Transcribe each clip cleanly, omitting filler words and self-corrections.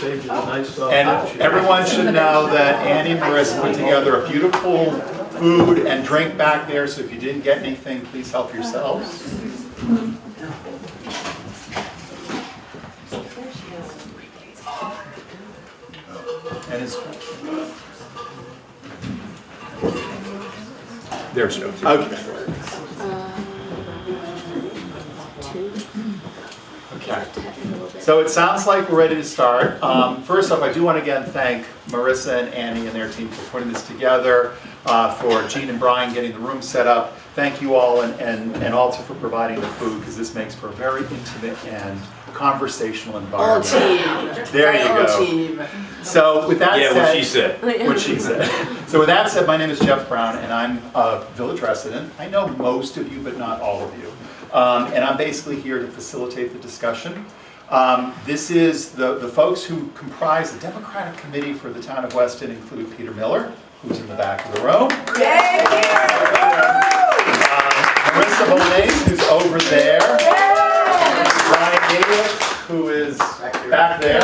stage is a nice And everyone should know that Annie and Marissa put together a beautiful food and drink back there, so if you didn't get anything, please help yourselves. And it's... There's no... Okay. Okay. So it sounds like we're ready to start. First off, I do want to again thank Marissa and Annie and their team for putting this together, for Gene and Brian getting the room set up. Thank you all, and also for providing the food, because this makes for a very intimate and conversational environment. All team. There you go. Team. So with that said, what she said. What she said. So with that said, my name is Jeff Brown, and I'm a village resident. I know most of you, but not all of you. And I'm basically here to facilitate the discussion. This is the folks who comprise the Democratic Committee for the town of Weston include Peter Miller, who's in the back of the room. Yay! Marissa Bonace, who's over there. Brian Davis, who is back there.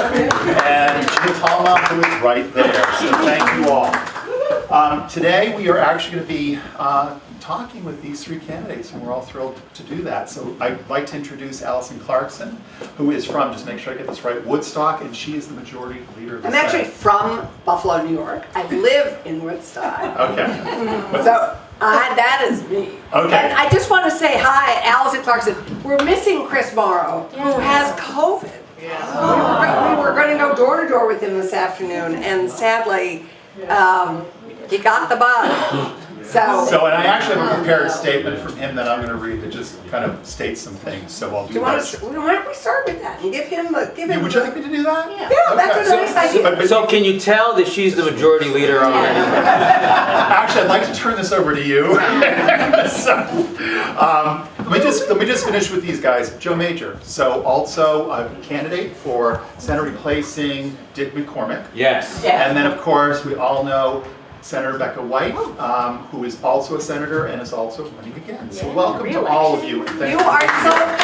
And Jim Palma, who is right there. So thank you all. Today we are actually going to be talking with these three candidates, and we're all thrilled to do that. So I'd like to introduce Allison Clarkson, who is from, just make sure I get this right, Woodstock, and she is the majority leader of the I'm actually Senate. from Buffalo, New York. I live in Woodstock. Okay. So that is me. Okay. And I just want to say hi, Allison Clarkson. We're missing Chris Morrow, who has COVID. Yeah. We were going to go door to door with him this afternoon, and sadly, he got the bug. So, and I actually have prepared a statement from him that I'm going to read that just kind of states some things. So I'll do that. why don't we start with that and give him Would you like me to do that? Yeah, that's a nice idea. So can you tell that she's the majority leader already? Actually, I'd like to turn this over to you. So, let me just finish with these guys. Joe Major, so also a candidate for Senator replacing Dick McCormick. Yes. Yeah. And then, of course, we all know Senator Becca White, who is also a senator and is also running again. So welcome to all of you. And thank You are so kind to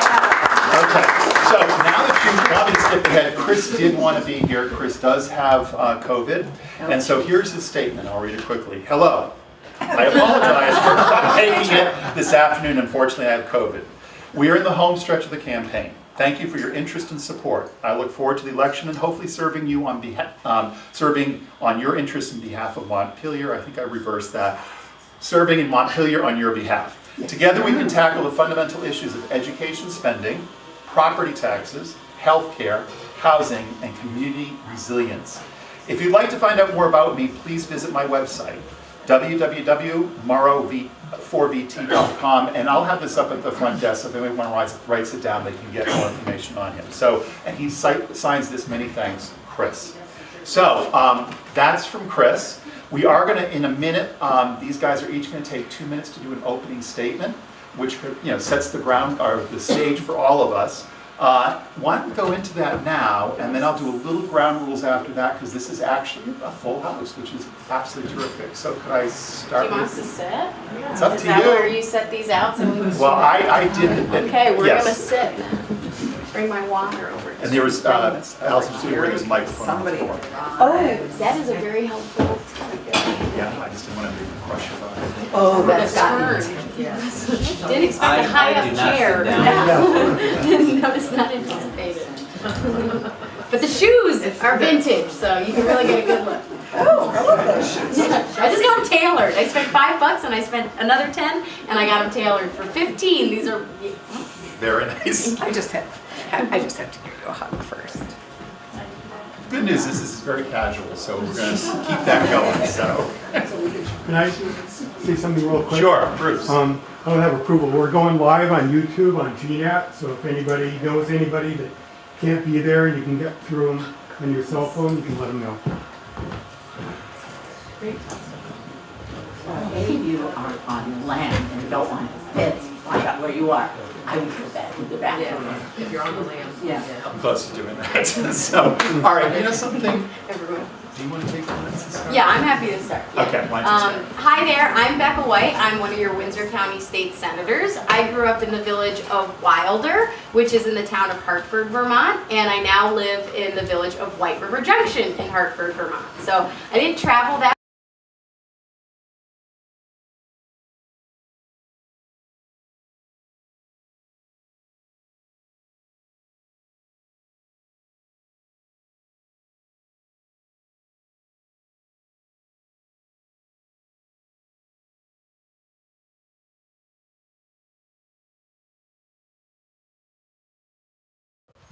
have us. Okay, so now that you want me to skip ahead, Chris did want to be here. Chris does have COVID, and so here's his statement. I'll read it quickly. Hello. I apologize for not making it this afternoon. Unfortunately, I have COVID. We are in the home stretch of the campaign. Thank you for your interest and support. I look forward to the election and hopefully serving you on serving on your interests in behalf of Montpelier. I think I reversed that. Serving in Montpelier on your behalf. Together we can tackle the fundamental issues of education spending, property taxes, healthcare, housing, and community resilience. If you'd like to find out more about me, please visit my website, www.morrow4vt.com, and I'll have this up at the front desk, so if anyone writes it down, they can get more information on him. So, and he signs this, many thanks, Chris. So, that's from Chris. We are going to, in a minute, these guys are each going to take 2 minutes to do an opening statement, which sets the ground, or the stage for all of us. Why don't we go into that now, and then I'll do a little ground rules after that, because this is actually a full house, which is absolutely terrific. So could I start Do you want us with... to sit? It's up Is to that you. where you set these out? So we Well, I did... Okay, we're yes. going to sit. Bring my water over. And there was, Allison just bring his microphone on the floor. Oh, that is a very helpful. Yeah, I just didn't want to crush it on. Oh, that's turn. Yes. Didn't expect a high-up chair. That was not anticipated. But the shoes are vintage, so you can really get a good look. Oh, I love those shoes. Yeah, I just got them tailored. I spent $5 and I spent another 10, and I got them tailored for 15. These are. Very nice. I just have to give you a hug first. Good news is this is very casual, so we're going to keep that going. So. Can I say something real quick? Sure, Bruce. I don't have approval. We're going live on YouTube on GNAT, so if anybody knows anybody that can't be there and you can get through them on your cell phone, you can let them know. If you are on land and don't want pets fly out where you are, I would put that in the back. If you're on the land. Yeah. I'm close to doing that. So, all right, you know something? do you want to take the minutes to start? Yeah, I'm happy to start. Yeah. Okay, why don't you start? Hi there, I'm Becca White. I'm one of your Windsor County State Senators. I grew up in the village of Wilder, which is in the town of Hartford, Vermont, and I now live in the village of White River Junction in Hartford, Vermont. So I didn't travel that.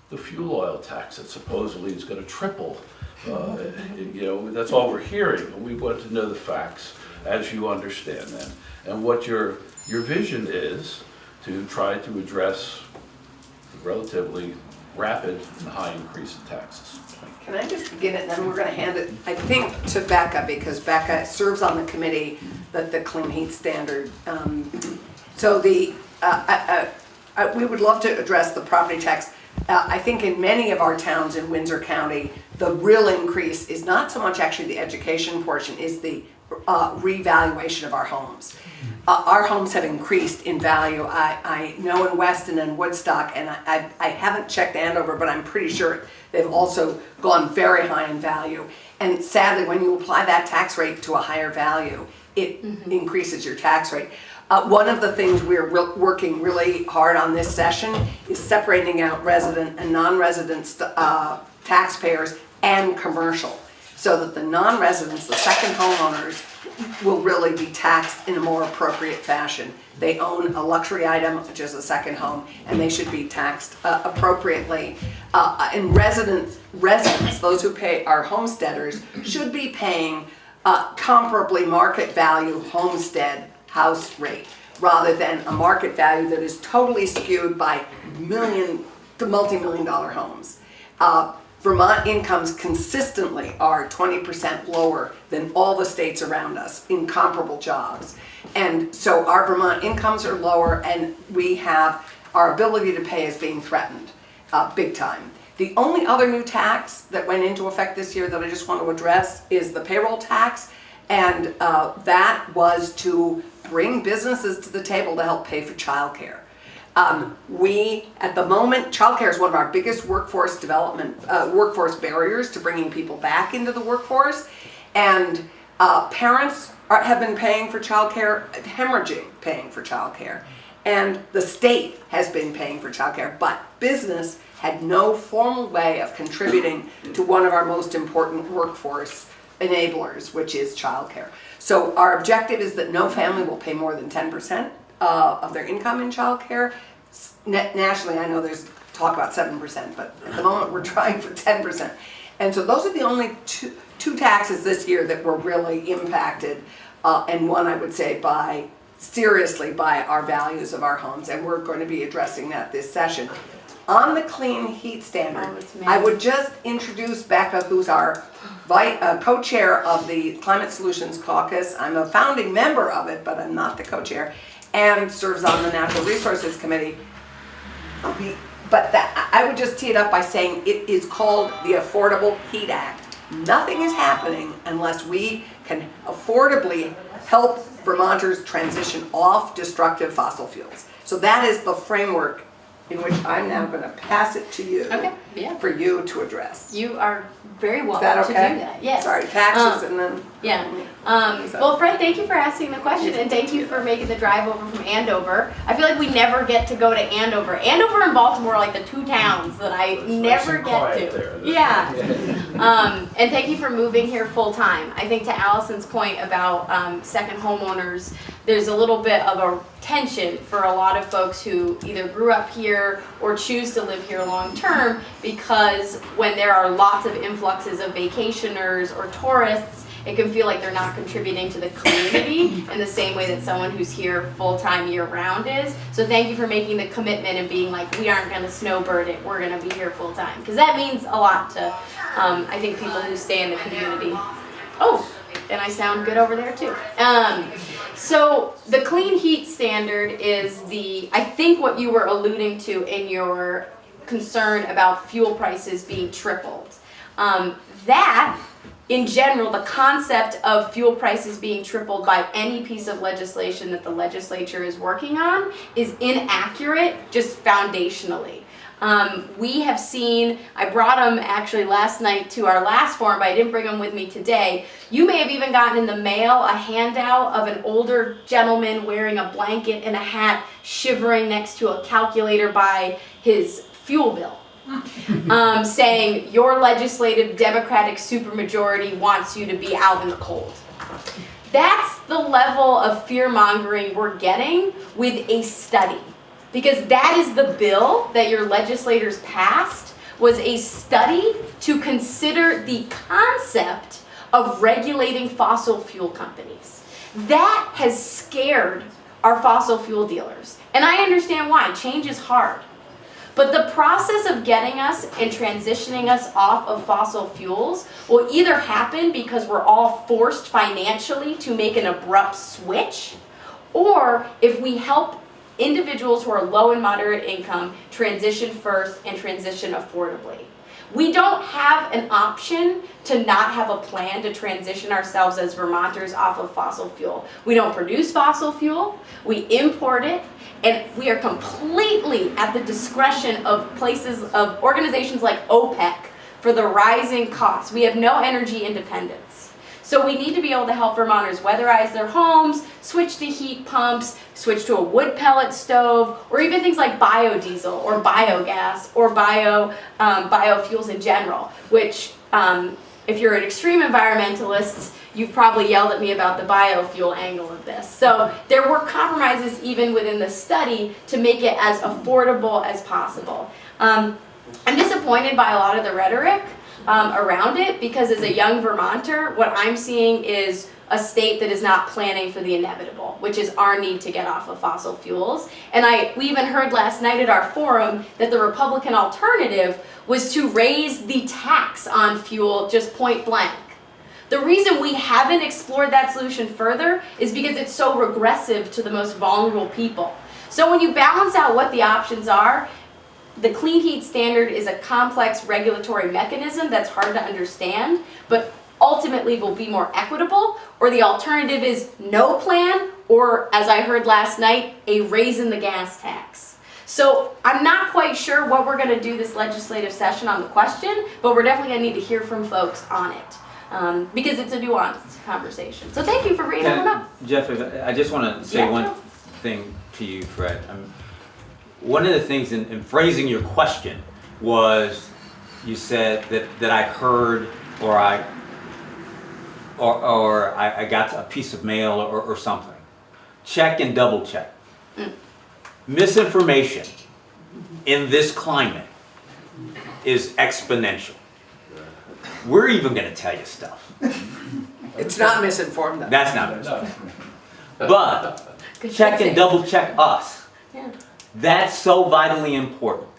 The fuel oil tax that supposedly is going to triple. That's all we're hearing. And we want to know the facts as you understand them and what your vision is to try to address the relatively rapid and high increase in taxes. Can I just begin it, and then we're going to hand it, I think, to Becca, because Becca serves on the committee that the Clean Heat Standard. We would love to address the property tax. I think in many of our towns in Windsor County, the real increase is not so much actually the education portion, is the revaluation of our homes. Our homes have increased in value. I know in Weston and Woodstock, and I haven't checked Andover, but I'm pretty sure they've also gone very high in value. And sadly, when you apply that tax rate to a higher value, it increases your tax rate. One of the things we're working really hard on this session is separating out resident and non-resident taxpayers and commercial, so that the non-residents, the second homeowners, will really be taxed in a more appropriate fashion. They own a luxury item, which is a second home, and they should be taxed appropriately. And residents, those who pay our homesteaders, should be paying comparably market value homestead house rate, rather than a market value that is totally skewed by multi-million dollar homes. Vermont incomes consistently are 20% lower than all the states around us in comparable jobs. And so our Vermont incomes are lower, and we have our ability to pay is being threatened big time. The only other new tax that went into effect this year that I just want to address is the payroll tax, and that was to bring businesses to the table to help pay for childcare. At the moment, childcare is one of our biggest workforce barriers to bringing people back into the workforce. And parents have been paying for childcare, hemorrhaging paying for childcare. And the state has been paying for childcare, but business had no formal way of contributing to one of our most important workforce enablers, which is childcare. So our objective is that no family will pay more than 10% of their income in childcare. Nationally, I know there's talk about 7%, but at the moment we're trying for 10%. And so those are the only two taxes this year that were really impacted, and one I would say seriously by our values of our homes, and we're going to be addressing that this session. On the Clean Heat Standard, I would just introduce Becca, who's our co-chair of the Climate Solutions Caucus. I'm a founding member of it, but I'm not the co-chair, and serves on the Natural Resources Committee. But I would just tee it up by saying it is called the Affordable Heat Act. Nothing is happening unless we can affordably help Vermonters transition off destructive fossil fuels. So that is the framework in which I'm now going to pass it to you for you to address. You are very welcome that okay? to do that. Yes. Sorry, taxes and then... Yeah. Well, Fred, thank you for asking the question, and thank you for making the drive over from Andover. I feel like we never get to go to Andover. Andover and Baltimore are like the two towns that I never get to. There. Yeah. And thank you for moving here full time. I think to Allison's point about second homeowners, there's a little bit of a tension for a lot of folks who either grew up here or choose to live here long term, because when there are lots of influxes of vacationers or tourists, it can feel like they're not contributing to the community in the same way that someone who's here full-time year-round is. So thank you for making the commitment and being like, we aren't going to snowbird it, we're going to be here full-time. Because that means a lot to, I think, people who stay in the community. Oh, and I sound good over there too. So the Clean Heat Standard is I think what you were alluding to in your concern about fuel prices being tripled. That in general, the concept of fuel prices being tripled by any piece of legislation that the legislature is working on is inaccurate, just foundationally. We have seen, I brought them actually last night to our last forum, but I didn't bring them with me today. You may have even gotten in the mail a handout of an older gentleman wearing a blanket and a hat, shivering next to a calculator by his fuel bill. Saying your legislative Democratic supermajority wants you to be out in the cold. That's the level of fear-mongering we're getting with a study. Because that is the bill that your legislators passed, was a study to consider the concept of regulating fossil fuel companies. That has scared our fossil fuel dealers. And I understand why. Change is hard. But the process of getting us and transitioning us off of fossil fuels will either happen because we're all forced financially to make an abrupt switch, or if we help individuals who are low and moderate income transition first and transition affordably. We don't have an option to not have a plan to transition ourselves as Vermonters off of fossil fuel. We don't produce fossil fuel, we import it, and we are completely at the discretion of organizations like OPEC for the rising costs. We have no energy independence. So we need to be able to help Vermonters weatherize their homes, switch to heat pumps, switch to a wood pellet stove, or even things like biodiesel or biogas or biofuels in general, which if you're an extreme environmentalist, you've probably yelled at me about the biofuel angle of this. So there were compromises even within the study to make it as affordable as possible. I'm disappointed by a lot of the rhetoric around it, because as a young Vermonter, what I'm seeing is a state that is not planning for the inevitable, which is our need to get off of fossil fuels. And we even heard last night at our forum that the Republican alternative was to raise the tax on fuel just point blank. The reason we haven't explored that solution further is because it's so regressive to the most vulnerable people. So when you balance out what the options are, the clean heat standard is a complex regulatory mechanism that's hard to understand, but ultimately will be more equitable, or the alternative is no plan, or as I heard last night, a raise in the gas tax. So I'm not quite sure what we're going to do this legislative session on the question, but we're definitely going to need to hear from folks on it, because it's a nuanced conversation. So thank you for bringing that one up. Jeff, I just want to say one thing to you, Fred. One of the things in phrasing your question was, you said that I heard, or I got a piece of mail or something. Check and double check. Misinformation in this climate is exponential. We're even going to tell you stuff. It's not misinformed though. That's not misinformed. But check and double check us. Yeah. That's so vitally important,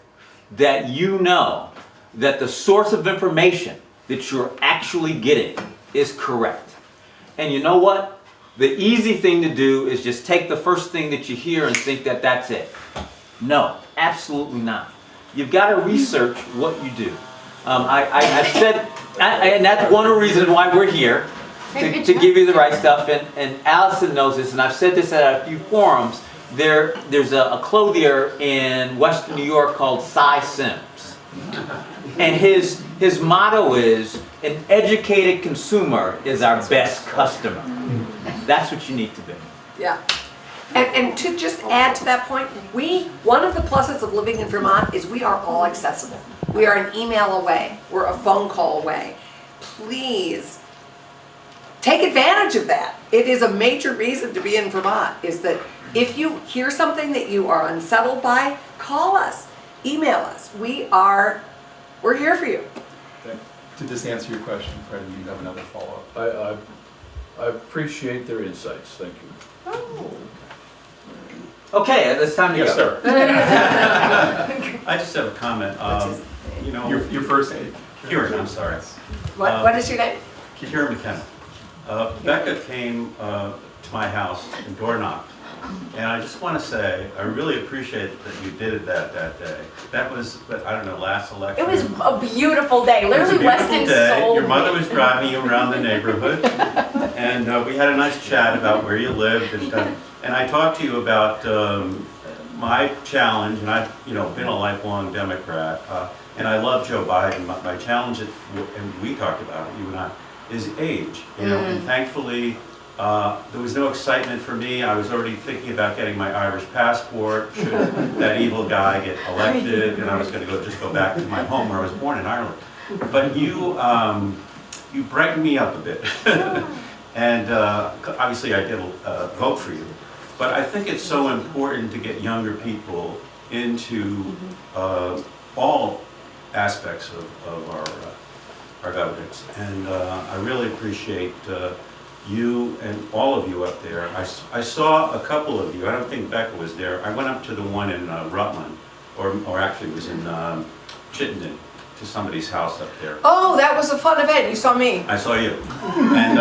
that you know that the source of information that you're actually getting is correct. And you know what? The easy thing to do is just take the first thing that you hear and think that that's it. No, absolutely not. You've got to research what you do. I said, and that's one reason why we're here, to give you the right stuff. And Allison knows this, and I've said this at a few forums. There's a clothier in Western New York called Cy Sims. And his motto is, an educated consumer is our best customer. That's what you need to be. Yeah. And to just add to that point, one of the pluses of living in Vermont is we are all accessible. We are an email away. We're a phone call away. Please take advantage of that. It is a major reason to be in Vermont, is that if you hear something that you are unsettled by, call us, email us. We're here for you. Did this answer your question, Fred? Do you have another follow-up? I appreciate their insights, thank you. Oh. Okay, it's time to Yes, go. sir. I just have a comment. You know, Your first name? Kieran, I'm sorry. What is your name? Kieran McKenna. Becca came to my house and door knocked And I just want to say, I really appreciate that you did that day. That was, I don't know, last election. It was a beautiful day. It was a Literally, beautiful Weston day. sold Your mother me. was driving you around the neighborhood, and we had a nice chat about where you lived, and I talked to you about my challenge, and I've been a lifelong Democrat, and I love Joe Biden. My challenge, and we talked about it, you and I, is age. And thankfully, there was no excitement for me. I was already thinking about getting my Irish passport should that evil guy get elected, and I was going to just go back to my home where I was born in Ireland. But you brightened me up a bit, and obviously I did vote for you. But I think it's so important to get younger people into all aspects of our governance, and I really appreciate you and all of you up there. I saw a couple of you. I don't think Becca was there. I went up to the one in Rutland, or actually it was in Chittenden, to somebody's house up there. Oh, that was a fun event. You saw me. I saw you, and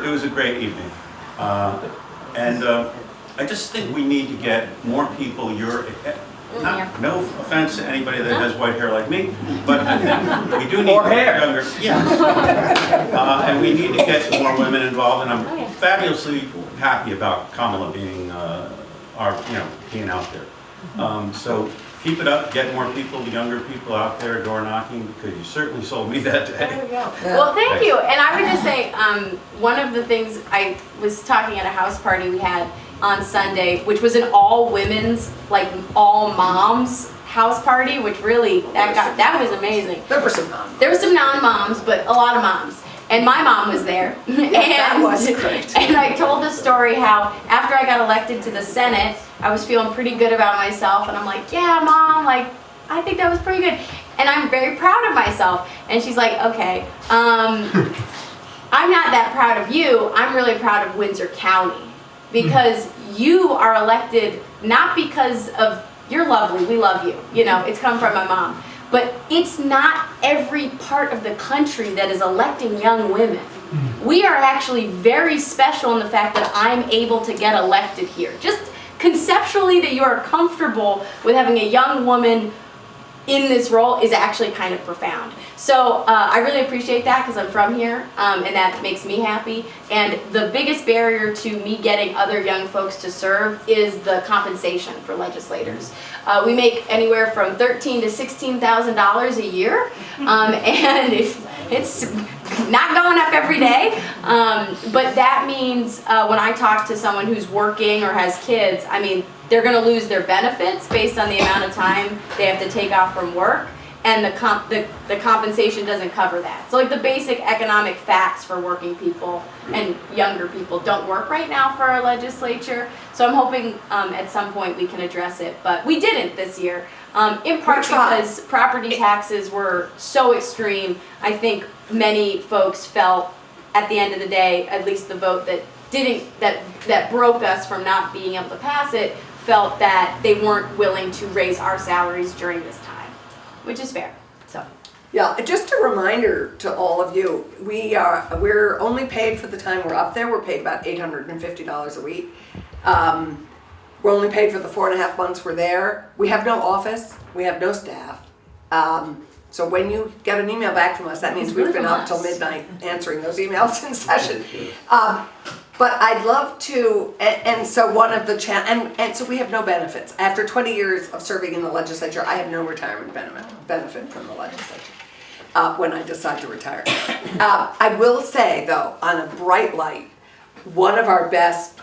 it was a great evening. I just think we need to get more people no offense to anybody that has white hair like me, but I think we do need younger. Yes. And we need to get more women involved, and I'm fabulously happy about Kamala being being out there. So keep it up, get more people, younger people out there door knocking, because you certainly sold me that day. There we go. Well, thank you. And I would just say, one of the things, I was talking at a house party we had on Sunday, which was an all women's, like all moms house party, which really, that was amazing. There were some moms. There were some non-moms, but a lot of moms. And my mom was there. That was great. And I told the story how after I got elected to the Senate, I was feeling pretty good about myself, and I'm like, yeah, Mom, like, I think that was pretty good. And I'm very proud of myself. And she's like, okay, I'm not that proud of you. I'm really proud of Windsor County, because you are elected not because of, you're lovely, we love you, it's come from my mom. But it's not every part of the country that is electing young women. We are actually very special in the fact that I'm able to get elected here. Just conceptually that you are comfortable with having a young woman in this role is actually kind of profound. So I really appreciate that, because I'm from here, and that makes me happy. And the biggest barrier to me getting other young folks to serve is the compensation for legislators. We make anywhere from $13,000 to $16,000 a year, and it's not going up every day. But that means when I talk to someone who's working or has kids, I mean, they're going to lose their benefits based on the amount of time they have to take off from work, and the compensation doesn't cover that. So like the basic economic facts for working people and younger people don't work right now for our legislature. So I'm hoping at some point we can address it, but we didn't this year, in part because property taxes were so extreme. I think many folks felt at the end of the day, at least the vote that broke us from not being able to pass it, felt that they weren't willing to raise our salaries during this time, which is fair. So Yeah, just a reminder to all of you, we're only paid for the time we're up there. We're paid about $850 a week. We're only paid for the 4.5 months we're there. We have no office. We have no staff. So when you get an email back from us, that means we've been up till midnight answering those emails in session. But I'd love to, and so one of the, and so we have no benefits. After 20 years of serving in the legislature, I have no retirement benefit from the legislature when I decide to retire. I will say, though, on a bright light, one of our best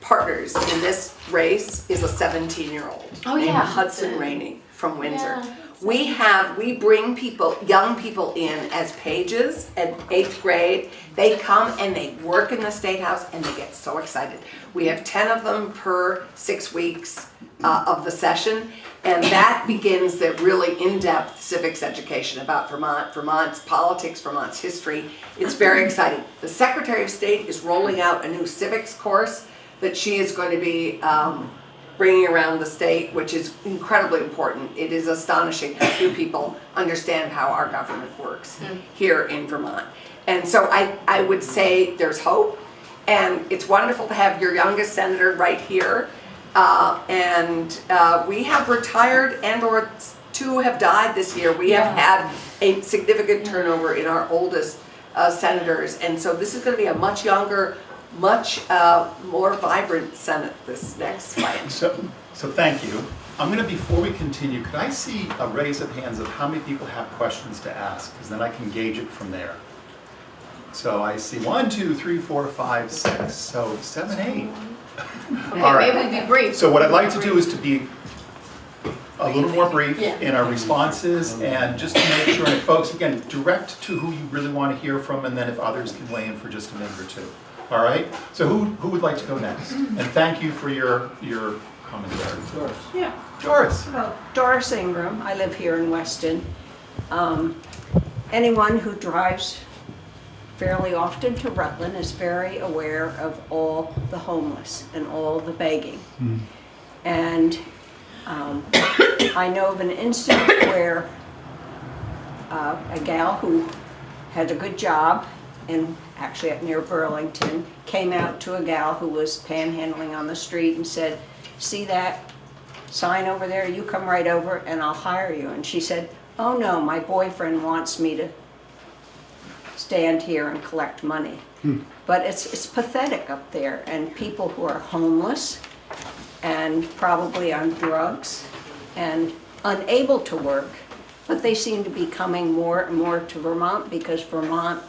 partners in this race is a 17-year-old named Hudson Rainey from Windsor. Yeah. We bring young people in as pages at 8th grade. They come and they work in the State House and they get so excited. We have 10 of them per 6 weeks of the session, and that begins the really in-depth civics education about Vermont, Vermont's politics, Vermont's history. It's very exciting. The Secretary of State is rolling out a new civics course that she is going to be bringing around the state, which is incredibly important. It is astonishing how few people understand how our government works here in Vermont. And so I would say there's hope. And it's wonderful to have your youngest senator right here. We have retired and/or two have died this year. We have had a significant turnover in our oldest senators. And so this is going to be a much younger, much more vibrant Senate this next fight. So thank you. I'm going to, before we continue, could I see a raise of hands of how many people have questions to ask? Because then I can gauge it from there. So I see 1, 2, 3, 4, 5, 6, so 7, 8. Okay, All right. maybe be brief. So what I'd like to do is to be a little more brief Yeah. in our responses, and just to make sure, and folks, again, direct to who you really want to hear from, and then if others can weigh in for just a minute or two. All right? So who would like to go next? And thank you for your commentary. Yeah. Doris. Well, Doris Ingram, I live here in Weston. Anyone who drives fairly often to Rutland is very aware of all the homeless and all the begging. And I know of an incident where a gal who had a good job actually up near Burlington came out to a gal who was panhandling on the street and said, "See that sign over there? You come right over and I'll hire you." And she said, "Oh no, my boyfriend wants me to stand here and collect money." But it's pathetic up there, and people who are homeless and probably on drugs and unable to work, but they seem to be coming more and more to Vermont because Vermont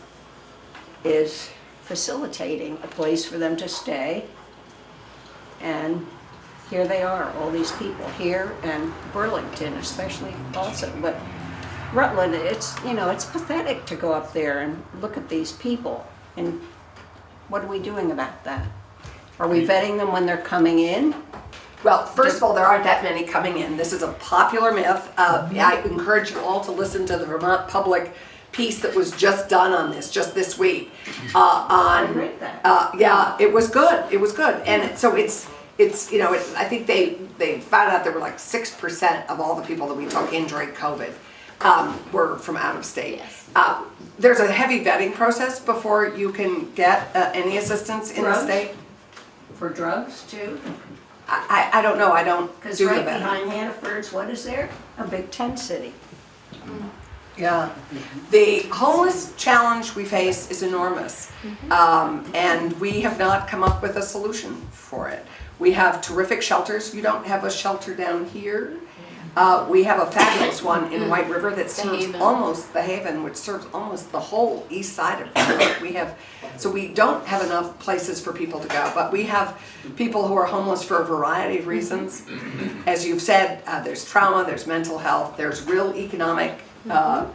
is facilitating a place for them to stay. And here they are, all these people here, and Burlington especially also. But Rutland, it's pathetic to go up there and look at these people. And what are we doing about that? Are we vetting them when they're coming in? Well, first of all, there aren't that many coming in. This is a popular myth. I encourage you all to listen to the Vermont Public piece that was just done on this, just this week. I read that. Yeah, it was good. It was good. And so I think they found out there were like 6% of all the people that we took in during COVID were from out of state. Yes. There's a heavy vetting process before you can get any assistance in the Drugs? state. For drugs too? I don't know. I don't Because do the right vetting. behind Hannaford's, what is there? A big tent city. Yeah. The homeless challenge we face is enormous. And we have not come up with a solution for it. We have terrific shelters. You don't have a shelter down here. We have a fabulous one in White River that serves Haven. almost the Haven, which serves almost the whole east side of Vermont. So we don't have enough places for people to go, but we have people who are homeless for a variety of reasons. As you've said, there's trauma, there's mental health, there's real economic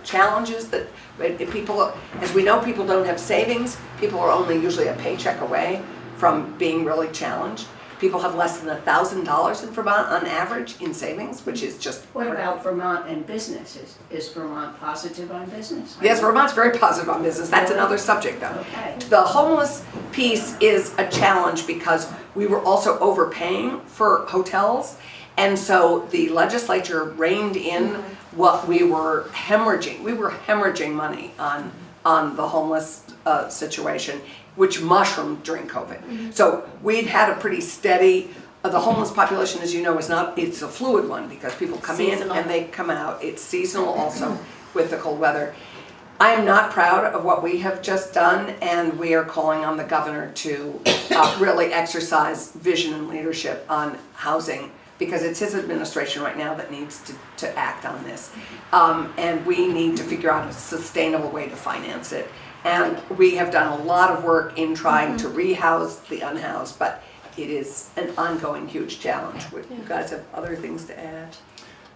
challenges that people, as we know, people don't have savings. People are only usually a paycheck away from being really challenged. People have less than $1,000 in Vermont on average in savings, which is just. What about Vermont and businesses? Is Vermont positive on business? Yes, Vermont's very positive on business. That's another subject though. Okay. The homeless piece is a challenge because we were also overpaying for hotels. And so the legislature reined in what we were hemorrhaging. We were hemorrhaging money on the homeless situation, which mushroomed during COVID. So we'd had a pretty steady, the homeless population, as you know, it's a fluid one because people come Seasonal. in and they come out. It's seasonal also with the cold weather. I am not proud of what we have just done, and we are calling on the governor to really exercise vision and leadership on housing, because it's his administration right now that needs to act on this. And we need to figure out a sustainable way to finance it. And we have done a lot of work in trying to rehouse the unhoused, but it is an ongoing huge challenge. You guys have other things to add?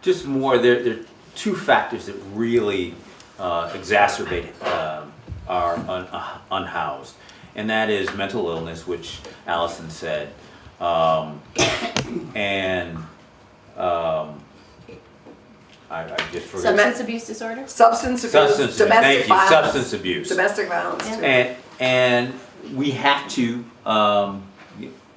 Just more, there are two factors that really exacerbate our unhoused, and that is mental illness, which Allison said, and I just forgot. Substance abuse disorder? Substance abuse, domestic Thank you. violence. Substance abuse. Domestic violence too. And we have to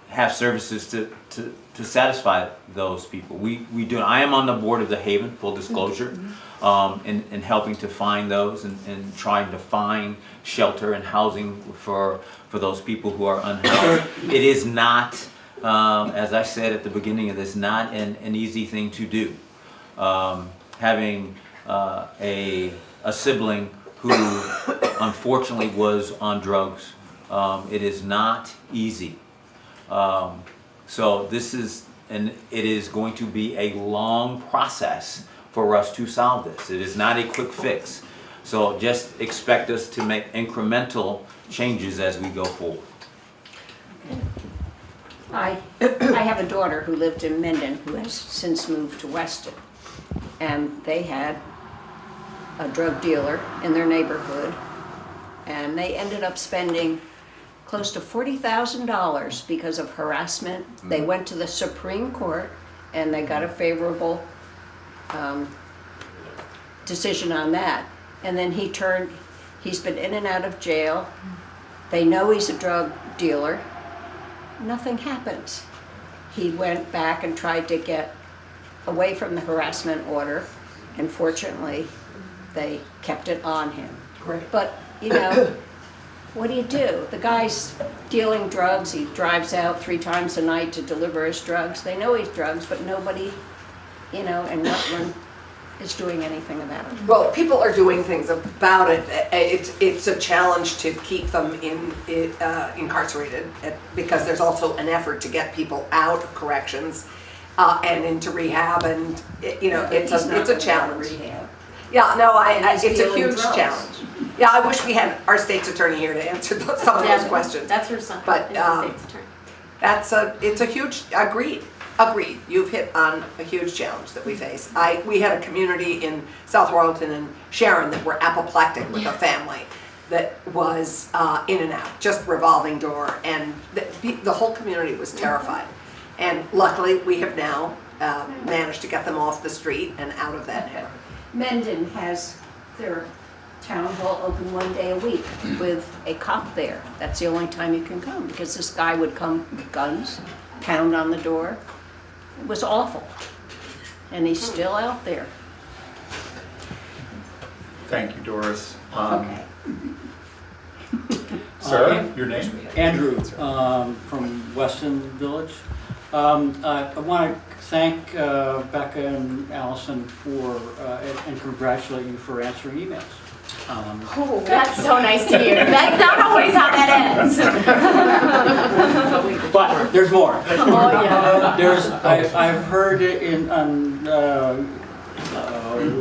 have services to satisfy those people. We do. I am on the board of the Haven, full disclosure. in helping to find those and trying to find shelter and housing for those people who are unhoused. It is not, as I said at the beginning of this, not an easy thing to do. Having a sibling who unfortunately was on drugs, it is not easy. So this is, and it is going to be a long process for us to solve this. It is not a quick fix. So just expect us to make incremental changes as we go forward. I have a daughter who lived in Mendon who has since moved to Weston. And they had a drug dealer in their neighborhood. And they ended up spending close to $40,000 because of harassment. They went to the Supreme Court and they got a favorable decision on that. And then he's been in and out of jail. They know he's a drug dealer. Nothing happens. He went back and tried to get away from the harassment order, and fortunately, they kept it on him. Great. But, you know, what do you do? The guy's dealing drugs, he drives out 3 times a night to deliver his drugs. They know he's drugs, but nobody, you know, in Rutland is doing anything about it. Well, people are doing things about it. It's a challenge to keep them incarcerated because there's also an effort to get people out of corrections and into rehab, and it's a challenge. Yeah, no, it's a huge challenge. Yeah, I wish we had our state's attorney here to answer some of those questions. That's her son. But is the state's attorney. it's a huge, agreed. You've hit on a huge challenge that we face. We had a community in South Royalton and Sharon that were apoplectic with a family that was in and out, just revolving door, and the whole community was terrified. And luckily, we have now managed to get them off the street and out of that neighborhood. Mendon has their town hall open 1 day a week with a cop there. That's the only time you can come, because this guy would come with guns, pound on the door. It was awful. And he's still out there. Thank you, Doris. Okay. Sir, your name? Andrew from Weston Village. I want to thank Becca and Allison for and congratulate you for answering emails. Oh, that's so nice to hear. That's not always how that ends. But there's more. Oh yeah. I've heard it on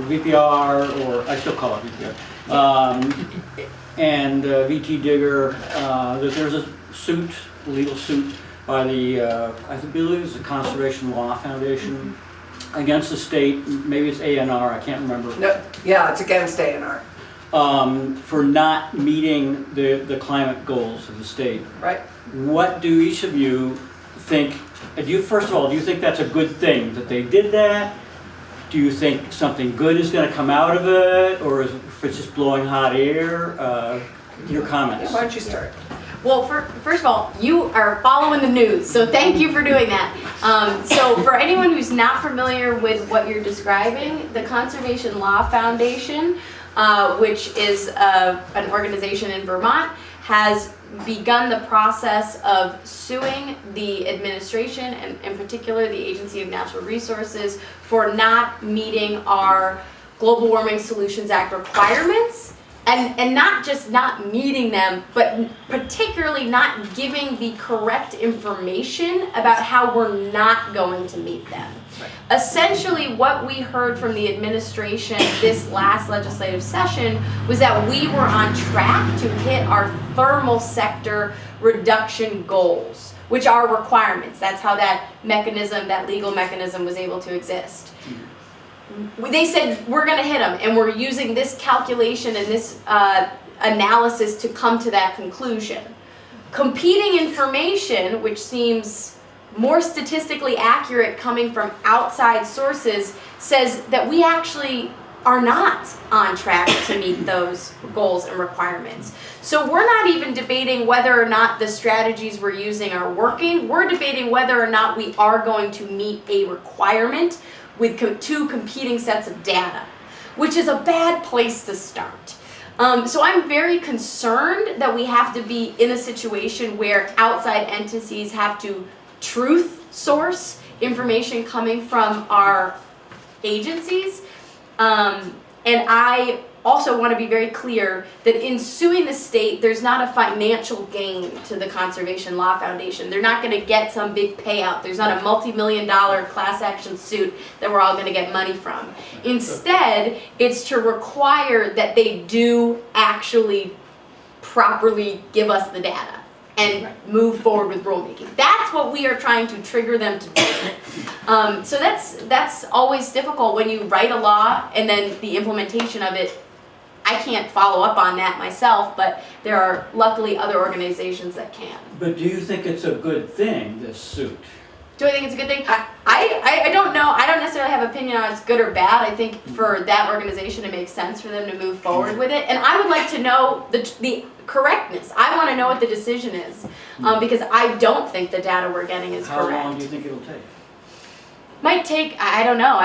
VPR, or I still call it VPR, and VT Digger, that there's a legal suit by the, I believe it's the Conservation Law Foundation against the state, maybe it's ANR, I can't remember. No, yeah, it's against A&R. For not meeting the climate goals of the state. Right. What do each of you think, first of all, do you think that's a good thing that they did that? Do you think something good is going to come out of it, or is it just blowing hot air? Your comments. Why don't you start? Well, first of all, you are following the news, so thank you for doing that. So for anyone who's not familiar with what you're describing, the Conservation Law Foundation, which is an organization in Vermont, has begun the process of suing the administration, and in particular the Agency of Natural Resources, for not meeting our Global Warming Solutions Act requirements. And not just not meeting them, but particularly not giving the correct information about how we're not going to meet them. Right. Essentially, what we heard from the administration this last legislative session was that we were on track to hit our thermal sector reduction goals, which are requirements. That's how that mechanism, that legal mechanism, was able to exist. They said we're going to hit them, and we're using this calculation and this analysis to come to that conclusion. Competing information, which seems more statistically accurate coming from outside sources, says that we actually are not on track to meet those goals and requirements. So we're not even debating whether or not the strategies we're using are working. We're debating whether or not we are going to meet a requirement with two competing sets of data. which is a bad place to start. So I'm very concerned that we have to be in a situation where outside entities have to truth source information coming from our agencies. And I also want to be very clear that in suing the state, there's not a financial gain to the Conservation Law Foundation. They're not going to get some big payout. There's not a multi-million-dollar class action suit that we're all going to get money from. Instead, it's to require that they do actually properly give us the data and move forward with rulemaking. That's what we are trying to trigger them to do. So that's always difficult when you write a law and then the implementation of it. I can't follow up on that myself, but there are luckily other organizations that can. But do you think it's a good thing, this suit? Do I think it's a good thing? I don't know. I don't necessarily have an opinion on it's good or bad. I think for that organization it makes sense for them to move forward with it. And I would like to know the correctness. I want to know what the decision is because I don't think the data we're getting is correct. How long do you think it'll take? Might take, I don't know.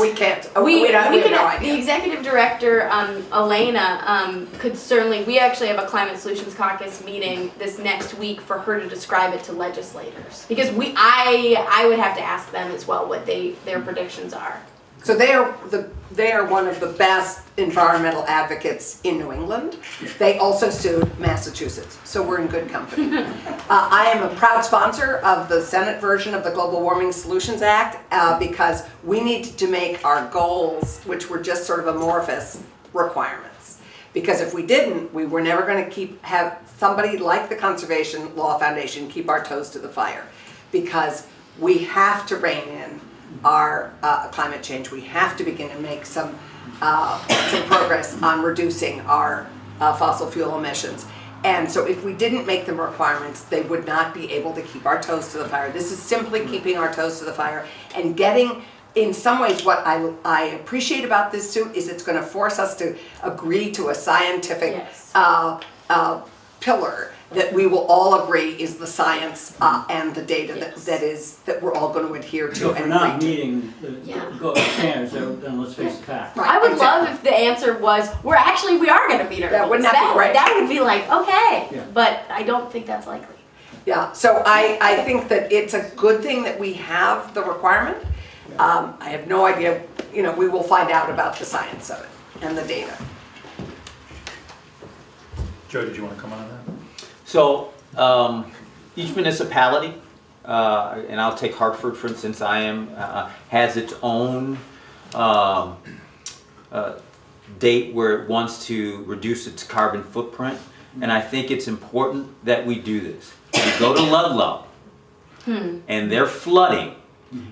We can't. We have can, no idea. the executive director, Elena, could certainly, we actually have a Climate Solutions Caucus meeting this next week for her to describe it to legislators. Because I would have to ask them as well what their predictions are. So they are one of the best environmental advocates in New England. They also sued Massachusetts, so we're in good company. I am a proud sponsor of the Senate version of the Global Warming Solutions Act because we need to make our goals, which were just sort of amorphous, requirements. Because if we didn't, we were never going to have somebody like the Conservation Law Foundation keep our toes to the fire. Because we have to rein in our climate change. We have to begin to make some progress on reducing our fossil fuel emissions. And so if we didn't make them requirements, they would not be able to keep our toes to the fire. This is simply keeping our toes to the fire and getting, in some ways, what I appreciate about this suit is it's going to force us to agree to a scientific pillar that we will all agree is the science and the data that we're all going to adhere to. So if we're not meeting the standards, then let's face the facts. Right, I would love if the answer was, we are going to meet our goals. Wouldn't that be great? That would be like, okay, but I don't think that's likely. Yeah, so I think that it's a good thing that we have the requirement. I have no idea, we will find out about the science of it and the data. Joe, did you want to comment on that? So each municipality, and I'll take Hartford for instance, has its own date where it wants to reduce its carbon footprint, and I think it's important that we do this. We go to Ludlow, and they're flooding,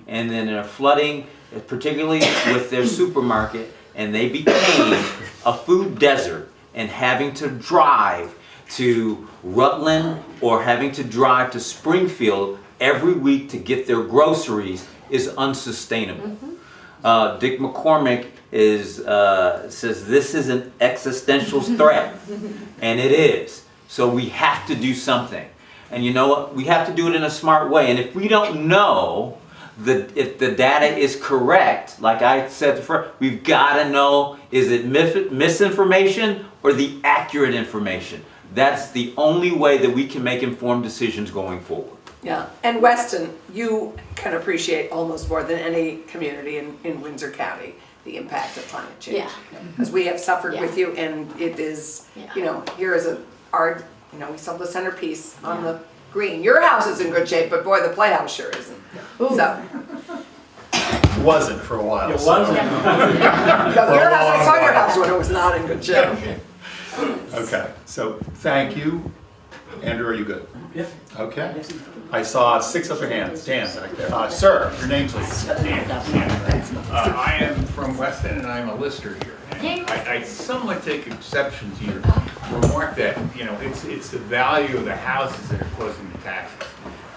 and then they're flooding, particularly with their supermarket, and they became a food desert and having to drive to Rutland or having to drive to Springfield every week to get their groceries is unsustainable. Dick McCormick says this is an existential threat, and it is. So we have to do something. And you know what? We have to do it in a smart way. And if we don't know if the data is correct, like I said before, we've got to know, is it misinformation or the accurate information? That's the only way that we can make informed decisions going forward. Yeah, and Weston, you can appreciate almost more than any community in Windsor County the impact of climate change. Yeah. Because we have suffered with you, and it is, here is we saw the centerpiece on the green. Your house is in good shape, but boy, the playhouse sure isn't. So. Wasn't for a while. It wasn't. I saw your house when it was not in good shape. Okay, so thank you. Andrew, are you good? Yes. Okay. I saw 6 other hands. Dan, back there. Sir, your name please. I am from Weston and I'm a lister here. And I somewhat take exception to your remark that, it's the value of the houses that are causing the taxes.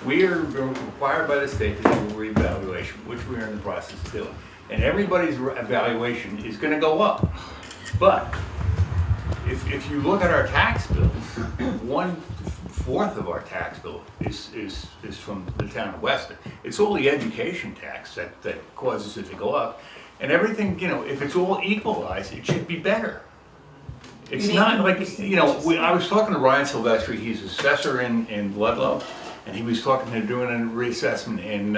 We are required by the state to do a reevaluation, which we are in the process of doing. And everybody's evaluation is going to go up. But if you look at our tax bills, 1/4 of our tax bill is from the town of Weston. It's all the education tax that causes it to go up. And everything, you know, if it's all equalized, it should be better. It's not like, you know, I was talking to Ryan Silvestri, he's assessor in Ludlow, and he was talking to doing a reassessment in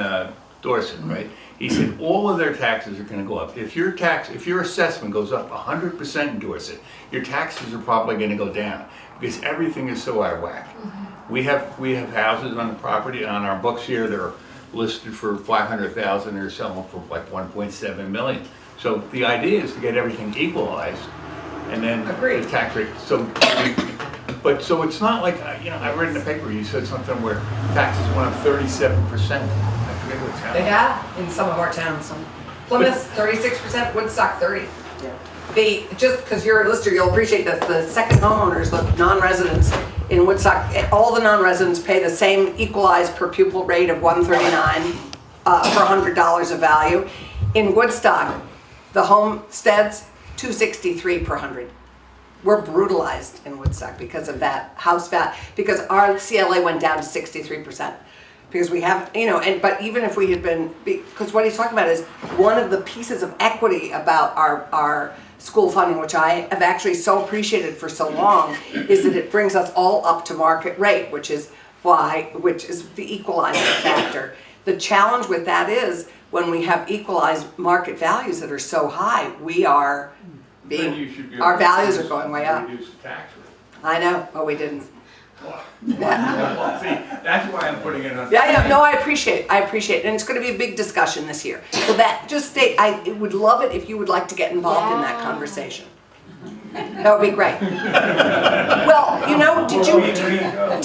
Dorset, right? He said all of their taxes are gonna go up. If your assessment goes up 100% in Dorset, your taxes are probably gonna go down, because everything is so out of whack. We have houses on the property, on our books here, they're listed for 500,000, they're selling for like 1.7 million. So the idea is to get everything equalized, and then the tax rate. So it's not like, you know, I read in the paper, you said something where taxes went up 37%. I forget what town. They have in some of our towns. Plymouth, 36%, Woodstock, 30. Just because you're a lister, you'll appreciate this. The second homeowners, the non-residents in Woodstock, all the non-residents pay the same equalized per pupil rate of $139 per $100 of value. In Woodstock, the homesteads, $263 per 100. We're brutalized in Woodstock because of that house value, because our CLA went down to 63%. Because we have, you know, but even if we had been, because what he's talking about is one of the pieces of equity about our school funding, which I have actually so appreciated for so long, is that it brings us all up to market rate, which is the equalizing factor. The challenge with that is when we have equalized market values that are so high, our values are going way up. Reduce the tax rate. I know, but we didn't. Well, see, that's why I'm putting it on. Yeah, no, I appreciate it, and it's going to be a big discussion this year. So that, just state, I would love it if you would like to get involved in that conversation. That would be great. Well, you know, do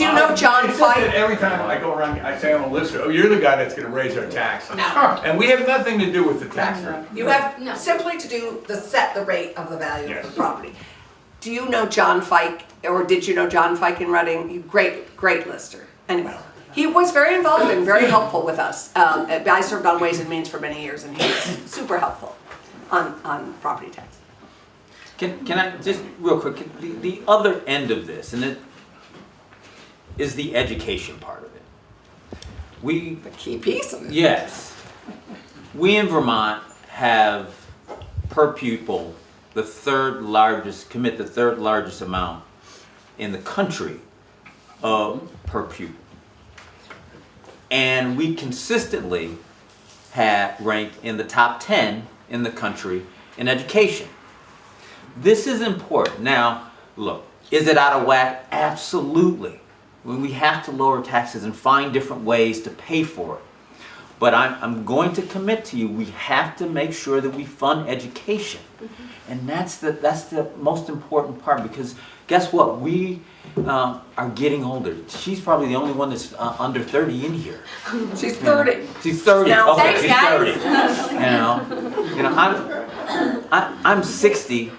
you know John Fike? Every time I go around, I say I'm a lister, oh, you're the guy that's going to raise our taxes. And we have nothing to do with the tax rate. You have simply to do set the rate of the value of the property. Do you know John Fike, or did you know John Fike in Reading? Great lister. Anyway, he was very involved and very helpful with us. I served on Ways and Means for many years, and he was super helpful on property tax. Can I just real quick, the other end of this, and it is the education part of it. The key piece of it. Yes. We in Vermont have per pupil the third largest amount in the country per pupil. And we consistently rank in the top 10 in the country in education. This is important. Now, look, is it out of whack? Absolutely. We have to lower taxes and find different ways to pay for it. But I'm going to commit to you, we have to make sure that we fund education. And that's the most important part, because guess what? We are getting older. She's probably the only one that's under 30 in here. She's 30. She's 30. Now, Okay, thanks, she's guys. 30. You know, I'm 60.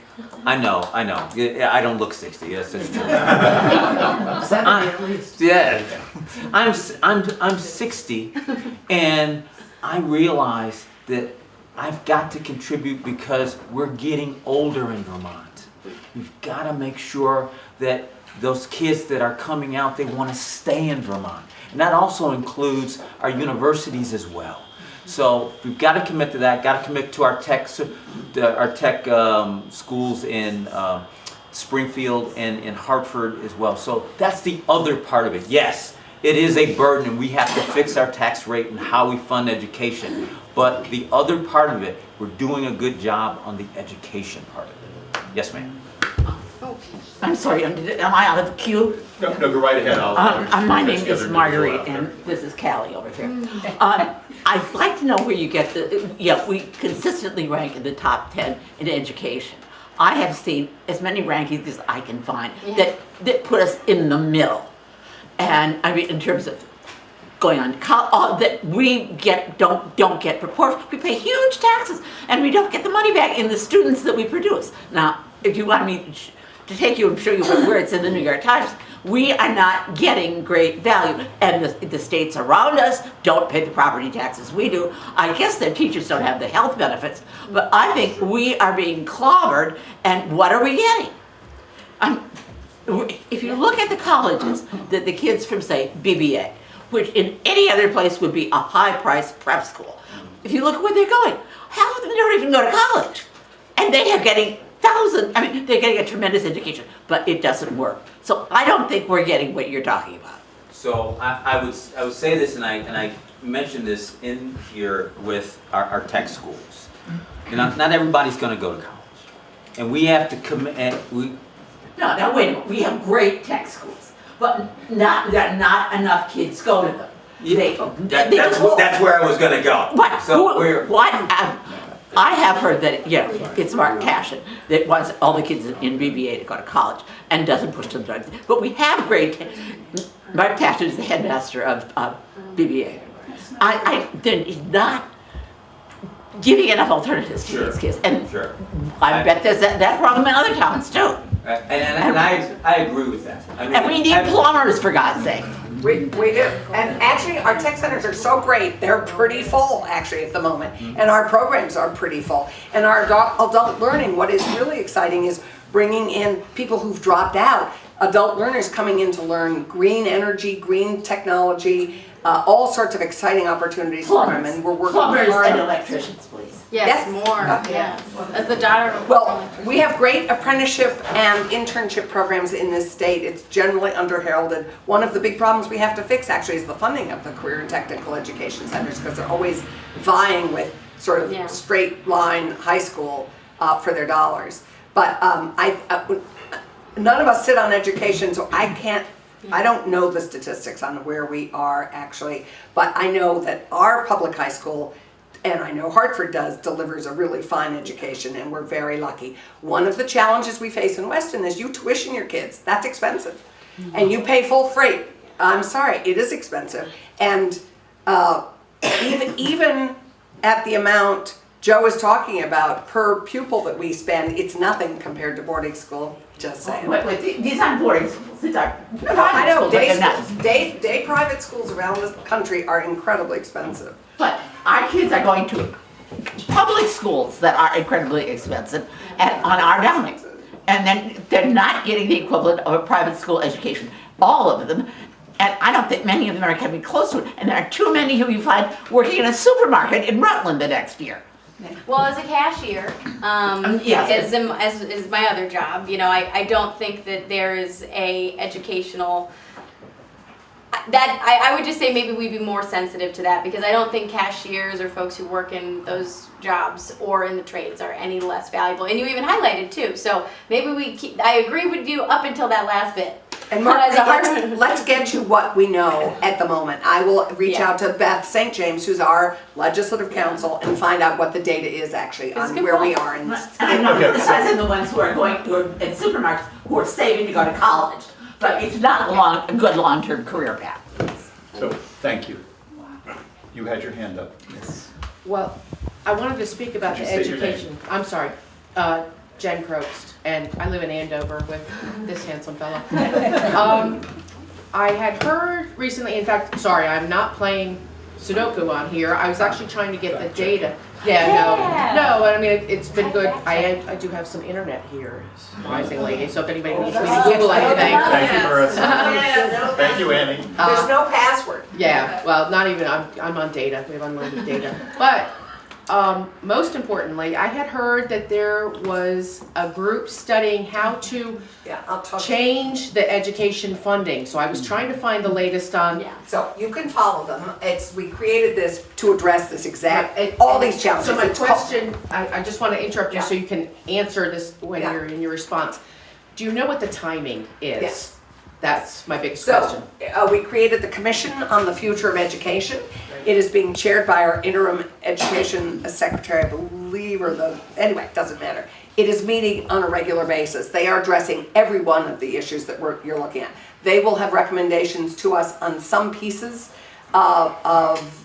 I know. Yeah, I don't look 60. Yes, that's true. I'm 60, and I realize that I've got to contribute because we're getting older in Vermont. We've got to make sure that those kids that are coming out, they want to stay in Vermont. And that also includes our universities as well. So we've got to commit to that, got to commit to our tech schools in Springfield and in Hartford as well. So that's the other part of it. Yes, it is a burden, and we have to fix our tax rate and how we fund education. But the other part of it, we're doing a good job on the education part of it. Yes, ma'am. I'm sorry, am I out of the queue? No, go right ahead. My name is Marguerite, and this is Callie over here. I'd like to know where you get we consistently rank in the top 10 in education. I have seen as many rankings as I can find that put us in the middle. And I mean, in terms of going on, that we don't get proportional. We pay huge taxes, and we don't get the money back in the students that we produce. Now, if you want me to take you and show you where it's in the New York Times, we are not getting great value, and the states around us don't pay the property taxes we do. I guess their teachers don't have the health benefits, but I think we are being clobbered, and what are we getting? If you look at the colleges that the kids from, say, BBA, which in any other place would be a high-priced prep school, if you look at where they're going, half of them don't even go to college. And they are getting they're getting a tremendous education, but it doesn't work. So I don't think we're getting what you're talking about. So I would say this, and I mentioned this in here with our tech schools. You know, not everybody's going to go to college, and we have to commit. No, wait a minute. We have great tech schools, but not enough kids go to them. That's where I was going to go. But so I have heard that, it's Mark Cashin that wants all the kids in BBA to go to college and doesn't push them to. But we have Mark Cashin is the headmaster of BBA. He's not giving enough alternatives to these kids. And I bet there's that problem in other towns too. And I agree with that. I mean, and we need plumbers, for God's sake. We do. And actually, our tech centers are so great, they're pretty full actually at the moment. And our programs are pretty full. And our adult learning, what is really exciting is bringing in people who've dropped out, adult learners coming in to learn green energy, green technology, all sorts of exciting opportunities for them. And we're working hard. Plumbers and electricians, please. Yes, more. Yeah. As the daughter of Well, we have great apprenticeship and internship programs in this state. It's generally underheralded. One of the big problems we have to fix actually is the funding of the career and technical education centers, because they're always vying with sort of straight line high school for their dollars. But none of us sit on education, so I don't know the statistics on where we are actually, but I know that our public high school, and I know Hartford delivers a really fine education, and we're very lucky. One of the challenges we face in Weston is you tuition your kids. That's expensive. And you pay full freight. I'm sorry, it is expensive. And even at the amount Joe is talking about per pupil that we spend, it's nothing compared to boarding school. Just saying. Wait, these aren't boarding schools. These are I know, private schools. day private schools around the country are incredibly expensive. But our kids are going to public schools that are incredibly expensive on our downing. And then they're not getting the equivalent of a private school education, all of them. And I don't think many of them are coming close to it. And there are too many who you find working in a supermarket in Rutland the next year. Well, as a cashier, as my other job, I don't think that there is a educational, that I would just say maybe we'd be more sensitive to that, because I don't think cashiers or folks who work in those jobs or in the trades are any less valuable. And you even highlighted too, so maybe I agree with you up until that last bit. And Mark, let's get you what we know at the moment. I will reach out to Beth St. James, who's our legislative counsel, and find out what the data is actually on where we are in this. I'm not criticizing the ones who are in supermarkets who are saving to go to college, but it's not a good long-term career path. So, thank you. You had your hand up. Yes. Well, I wanted to speak about Could the you state your education. I'm sorry, Jen Probst, and I live in Andover with this handsome fellow. I had heard recently, in fact, sorry, I'm not playing Sudoku on here. I was actually trying to get the data. No, I mean, it's been good. I do have some internet here, surprisingly, so if anybody needs me to Google anything. Thank you, Marissa. Thank you, Annie. There's no password. Yeah, well, not even, I'm on data. We have unlimited data. But most importantly, I had heard that there was a group studying how to change the education funding. So I was trying to find the latest on. So you can follow them. We created this to address this all these challenges. So my question, I just want to interrupt you so you can answer this when you're in your response. Do you know what the timing is? Yes. That's my biggest question. We created the Commission on the Future of Education. It is being chaired by our interim education secretary, I believe, anyway, it doesn't matter. It is meeting on a regular basis. They are addressing every one of the issues that you're looking at. They will have recommendations to us on some pieces of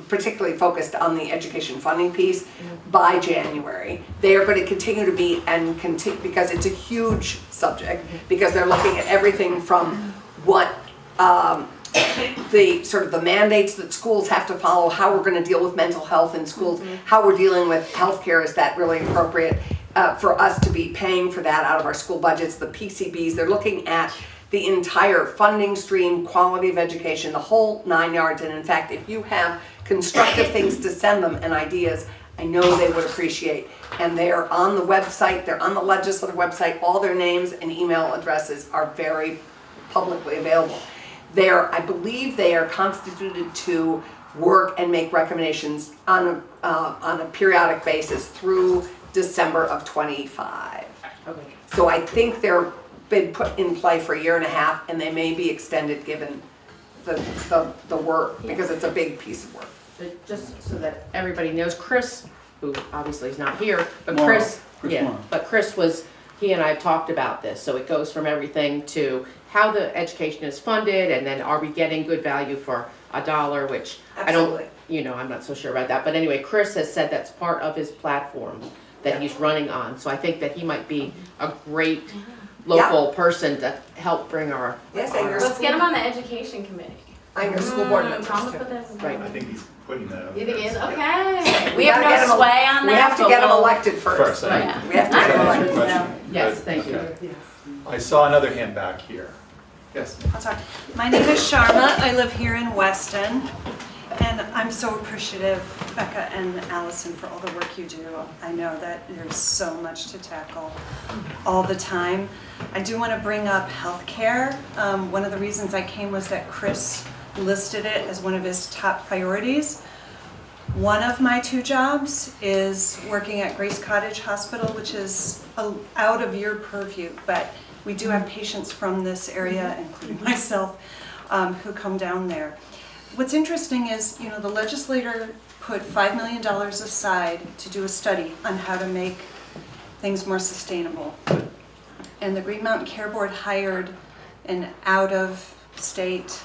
particularly focused on the education funding piece by January. They are going to continue to meet and continue, because it's a huge subject, because they're looking at everything from what the mandates that schools have to follow, how we're going to deal with mental health in schools, how we're dealing with healthcare. Is that really appropriate for us to be paying for that out of our school budgets? The PCBs, they're looking at the entire funding stream, quality of education, the whole 9 yards. And in fact, if you have constructive things to send them and ideas, I know they would appreciate. And they're on the website, they're on the legislative website, all their names and email addresses are very publicly available. I believe they are constituted to work and make recommendations on a periodic basis through December of '25. Okay. So I think they're been put in play for a year and a half, and they may be extended given the work, because it's a big piece of work. But just so that everybody knows, Chris, who obviously is not here, but Morrow. Chris Morrow. but Chris was, he and I have talked about this, so it goes from everything to how the education is funded, and then are we getting good value for $1, which I don't, Absolutely. I'm not so sure about that, but anyway, Chris has said that's part of his platform that he's running on, so I think that he might be a great local person to help bring our. Yes, and your Let's get him on the education committee. I'm your school board members Tom will too. put that in. Right. I think he's putting that over You think he is? there. Okay. We gotta get have no 'em- sway on that. We have to but get them we'll- elected first. First, Yeah. We have to get them That's elected. your question. Yes, Good. thank you. Okay. I saw another hand back here. Yes. I'll talk. My name is Sharma. I live here in Weston. And I'm so appreciative, Becca and Allison, for all the work you do. I know that there's so much to tackle all the time. I do want to bring up healthcare. One of the reasons I came was that Chris listed it as one of his top priorities. One of my 2 jobs is working at Grace Cottage Hospital, which is out of your purview, but we do have patients from this area, including myself, who come down there. What's interesting is, the legislator put $5 million aside to do a study on how to make things more sustainable. And the Green Mountain Care Board hired an out-of-state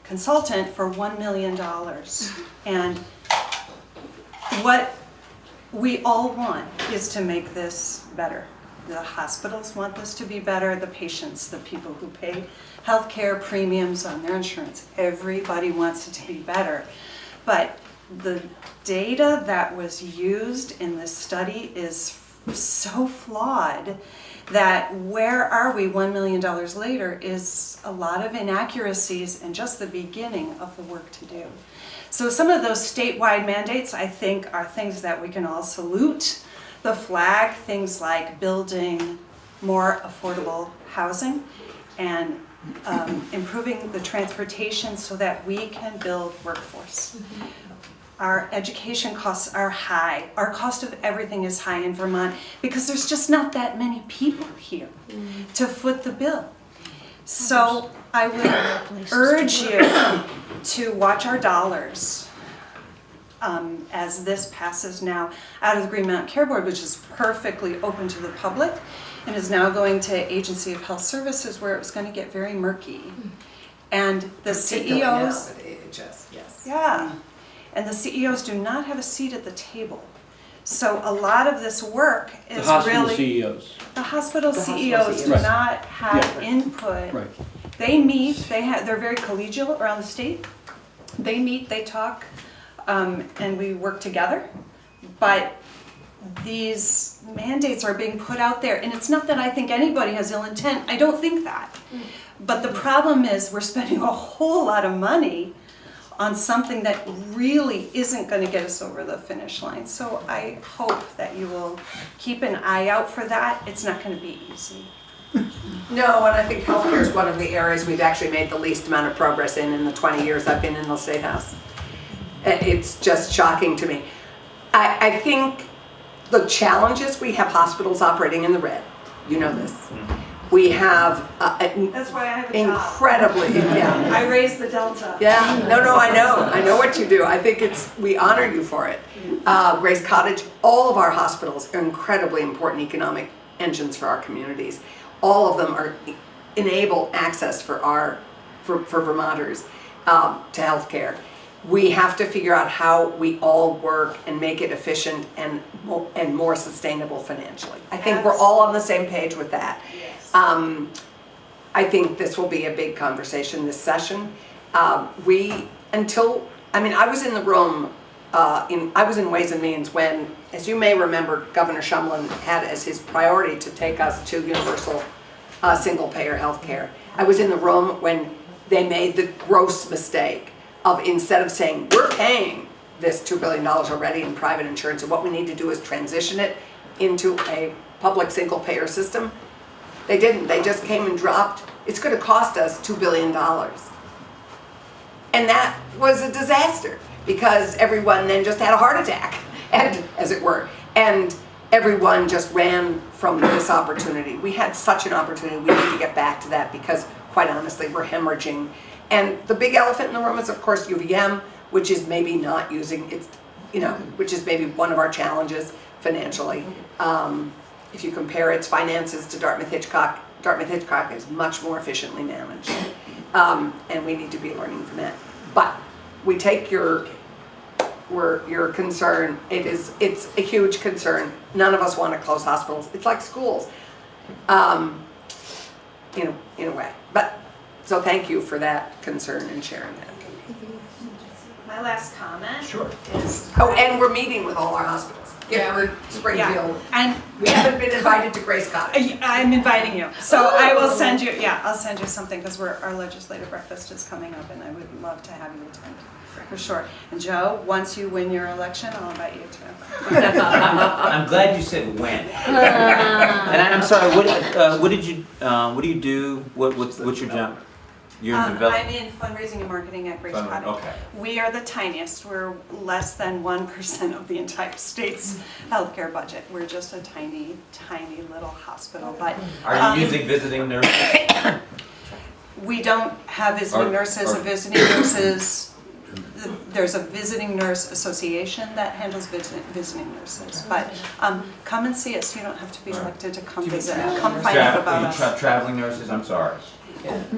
consultant for $1 million. And what we all want is to make this better. The hospitals want this to be better, the patients, the people who pay healthcare premiums on their insurance, everybody wants it to be better. But the data that was used in this study is so flawed that where are we $1 million later is a lot of inaccuracies and just the beginning of the work to do. So some of those statewide mandates, I think, are things that we can all salute the flag, things like building more affordable housing and improving the transportation so that we can build workforce. Our education costs are high. Our cost of everything is high in Vermont because there's just not that many people here to foot the bill. So I would urge you to watch our dollars as this passes now out of the Green Mountain Care Board, which is perfectly open to the public and is now going to Agency of Health Services, where it was going to get very murky. And the Particularly now CEOs, with AHS, yes. yeah, and the CEOs do not have a seat at the table. So a lot of this work The is hospital really, CEOs. the hospital The hospital CEOs do CEOs. not have Yeah. input. Right. They meet, they're very collegial around the state. They meet, they talk, and we work together. But these mandates are being put out there, and it's not that I think anybody has ill intent. I don't think that. But the problem is we're spending a whole lot of money on something that really isn't going to get us over the finish line. So I hope that you will keep an eye out for that. It's not going to be easy. No, and I think healthcare is one of the areas we've actually made the least amount of progress in the 20 years I've been in the State House. It's just shocking to me. I think the challenge is we have hospitals operating in the red. You know this. We have That's why I have a job. incredibly, yeah. I raised the delta. Yeah, no, I know what you do. I think we honor you for it. Grace Cottage, all of our hospitals are incredibly important economic engines for our communities. All of them enable access for Vermonters to health care. We have to figure out how we all work and make it efficient and more sustainable financially. I think we're all on the same page with that. I think this will be a big conversation this session. I was in the room, I was in Ways and Means when, as you may remember, Governor Shumlin had as his priority to take us to universal single-payer health care. I was in the room when they made the gross mistake of, instead of saying, we're paying this $2 billion already in private insurance, and what we need to do is transition it into a public single payer system. They didn't, they just came and dropped, it's gonna cost us $2 billion. And that was a disaster, because everyone then just had a heart attack, and as it were, and everyone just ran from this opportunity. We had such an opportunity, we need to get back to that, because quite honestly, we're hemorrhaging. And the big elephant in the room is, of course, UVM, which is maybe not using its, which is maybe one of our challenges financially. If you compare its finances to Dartmouth-Hitchcock is much more efficiently managed. And we need to be learning from that. But we take your concern. It's a huge concern. None of us want to close hospitals. It's like schools, in a way. But so thank you for that concern and sharing that. My last comment Sure. is. Oh, and we're meeting with all our hospitals. Gifford, Springfield. And We haven't been invited to Grace Cottage. I'm inviting you. So I will send you, I'll send you something, because our legislative breakfast is coming up, and I would love to have you attend, for sure. And Joe, once you win your election, I'll invite you too. I'm glad you said when. And I'm sorry, what do you do? What's your job? You're in development? I'm in fundraising and marketing at Grace Fundraising, Cottage. okay. We are the tiniest. We're less than 1% of the entire state's healthcare budget. We're just a tiny, tiny little hospital. But Are you using visiting nurses? we don't have visiting nurses. There's a visiting nurse association that handles visiting nurses. But come and see us. You don't have to be elected to come visit. Come find out about us. Traveling nurses? I'm sorry.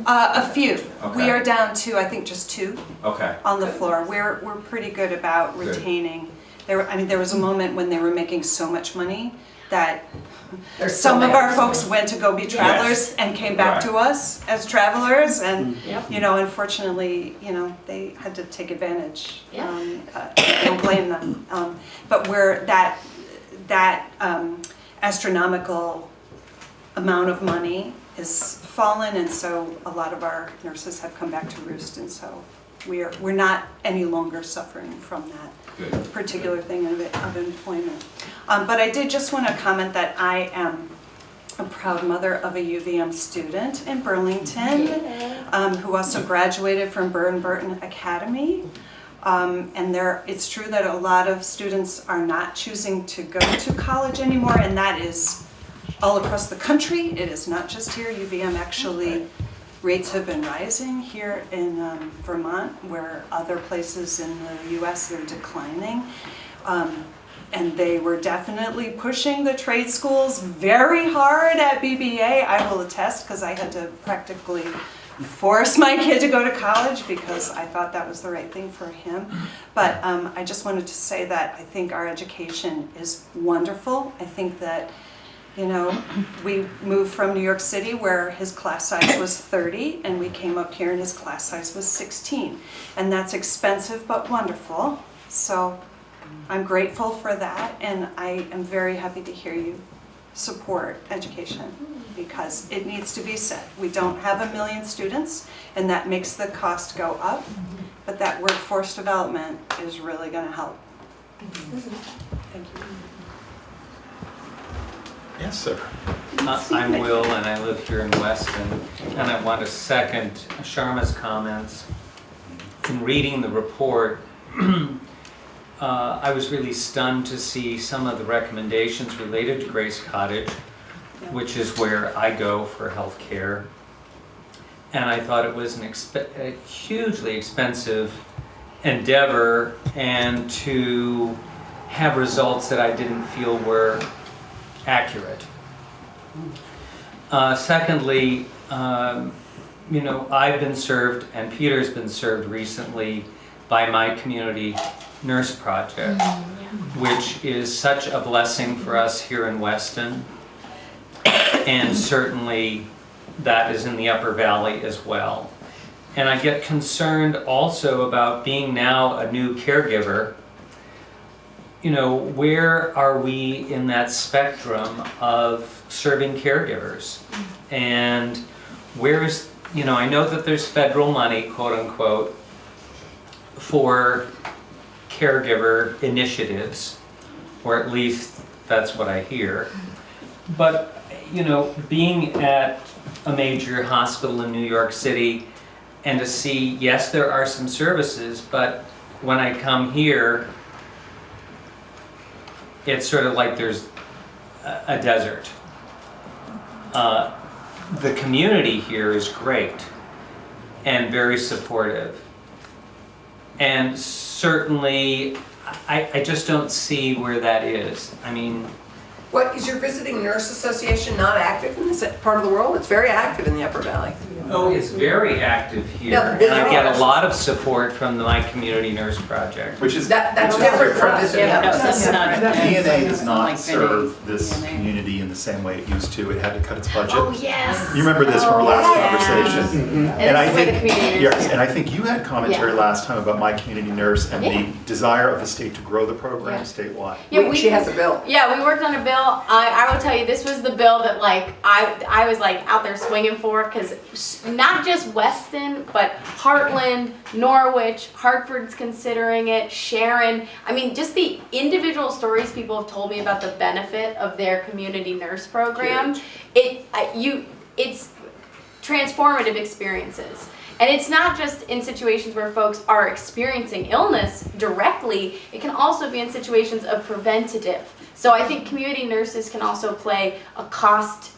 A few. Okay. We are down to, I think, just 2 Okay. on the floor. We're pretty good about retaining. There was a moment when they were making so much money that some of our folks went to go be travelers and came back to us as travelers, and unfortunately, they had to take advantage. I don't blame them. But we're that astronomical amount of money is fallen, and so a lot of our nurses have come back to roost, and so we're not any longer suffering from that particular thing of employment. But I did just want to comment that I am a proud mother of a UVM student in Burlington, who also graduated from Burton Academy. And it's true that a lot of students are not choosing to go to college anymore, and that is all across the country. It is not just here. UVM actually, rates have been rising here in Vermont, where other places in the US they're declining. And they were definitely pushing the trade schools very hard at BBA. I will attest, because I had to practically force my kid to go to college because I thought that was the right thing for him. But I just wanted to say that I think our education is wonderful. I think that we moved from New York City, where his class size was 30, and we came up here and his class size was 16. And that's expensive but wonderful. So I'm grateful for that, and I am very happy to hear you support education, because it needs to be said. We don't have 1 million students, and that makes the cost go up, but that workforce development is really going to help. Thank you. Yes, sir. I'm Will, and I live here in Weston, and I want to second Sharma's comments. In reading the report, I was really stunned to see some of the recommendations related to Grace Cottage, which is where I go for health care. And I thought it was a hugely expensive endeavor, and to have results that I didn't feel were accurate. Secondly, I've been served, and Peter's been served recently by my community nurse project, which is such a blessing for us here in Weston, and certainly that is in the Upper Valley as well. And I get concerned also about being now a new caregiver. Where are we in that spectrum of serving caregivers? And where's, I know that there's federal money, quote unquote, for caregiver initiatives, or at least that's what I hear. But, you know, being at a major hospital in New York City and to see, yes, there are some services, but when I come here, it's sort of like there's a desert. The community here is great and very supportive. And certainly, I just don't see where that is. I mean, What, is your Visiting Nurse Association not active in this part of the world? It's very active in the Upper Valley. oh, it's very active here. Yeah, And I get a visitors. lot of support from my community nurse project. Which is That's different from Visiting Yeah, no, Nurse. that's not. DNA does not like serve Vinny. this DNA. community in the same way it used to. It had to cut its budget. Oh, yes. You remember this from our last yes. conversation. And I this is where the think, community yes, nurse- and I think you had commentary Yeah. last time about My Community Nurse and Yeah. the desire of the state to grow the program Yeah. statewide. She has a bill. Yeah, we worked on a bill. I will tell you, this was the bill that like I was like out there swinging for, because not just Weston, but Heartland, Norwich, Hartford's considering it, Sharon. I mean, just the individual stories people have told me about the benefit of their community nurse program. It's transformative experiences. And it's not just in situations where folks are experiencing illness directly, it can also be in situations of preventative. So I think community nurses can also play a cost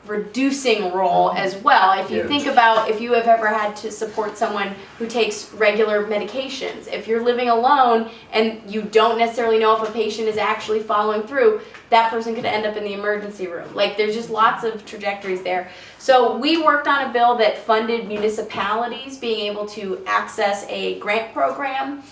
reducing role as well. If you think about if you have ever had to support someone who takes regular medications, if you're living alone and you don't necessarily know if a patient is actually following through, that person could end up in the emergency room. Like, there's just lots of trajectories there. So we worked on a bill that funded municipalities being able to access a grant program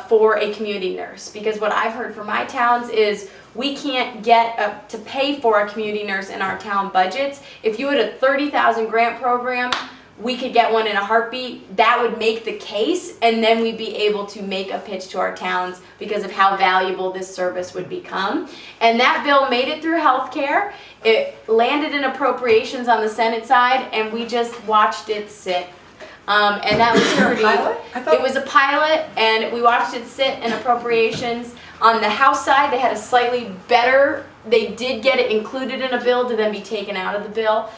for a community nurse. Because what I've heard from my towns is we can't get to pay for a community nurse in our town budgets. If you had a 30,000 grant program, we could get one in a heartbeat. That would make the case, and then we'd be able to make a pitch to our towns because of how valuable this service would become. And that bill made it through healthcare. It landed in appropriations on the Senate side, and we just watched it sit. And that was pretty. It was a pilot, and we watched it sit in appropriations. On the House side, they had a slightly better. They did get it included in a bill to then be taken out of the bill.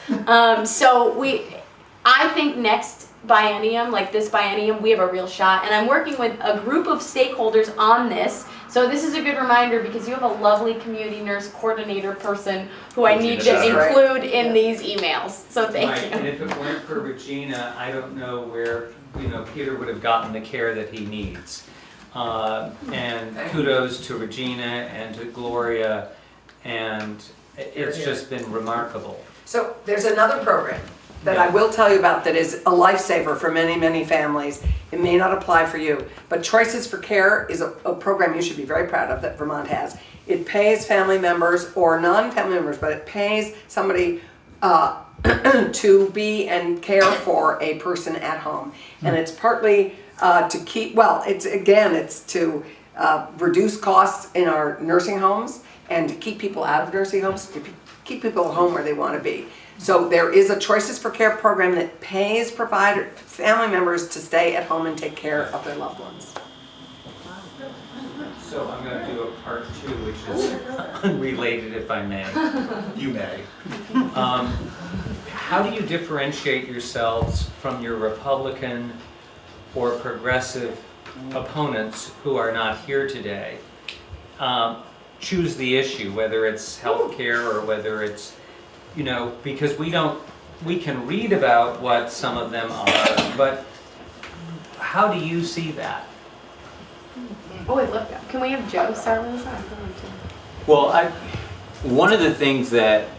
I think next biennium, like this biennium, we have a real shot. And I'm working with a group of stakeholders on this. So this is a good reminder because you have a lovely community nurse coordinator person who I need to include in these emails. So thank you. And if it weren't for Regina, I don't know where, Peter would have gotten the care that he needs. And kudos to Regina and to Gloria, and it's just been remarkable. So there's another program that I will tell you about that is a lifesaver for many, many families. It may not apply for you, but Choices for Care is a program you should be very proud of that Vermont has. It pays family members or non-family members, but it pays somebody to be and care for a person at home. And it's partly to keep, it's to reduce costs in our nursing homes and to keep people out of nursing homes, to keep people at home where they want to be. So there is a Choices for Care program that pays family members to stay at home and take care of their loved ones. So I'm going to do a part 2, which is unrelated, if I may. You may. How do you differentiate yourselves from your Republican or progressive opponents who are not here today? Choose the issue, whether it's healthcare or whether it's, because we can read about what some of them are, but how do you see that? Oh, wait, look, can we have Joe start with this? Well, one of the things that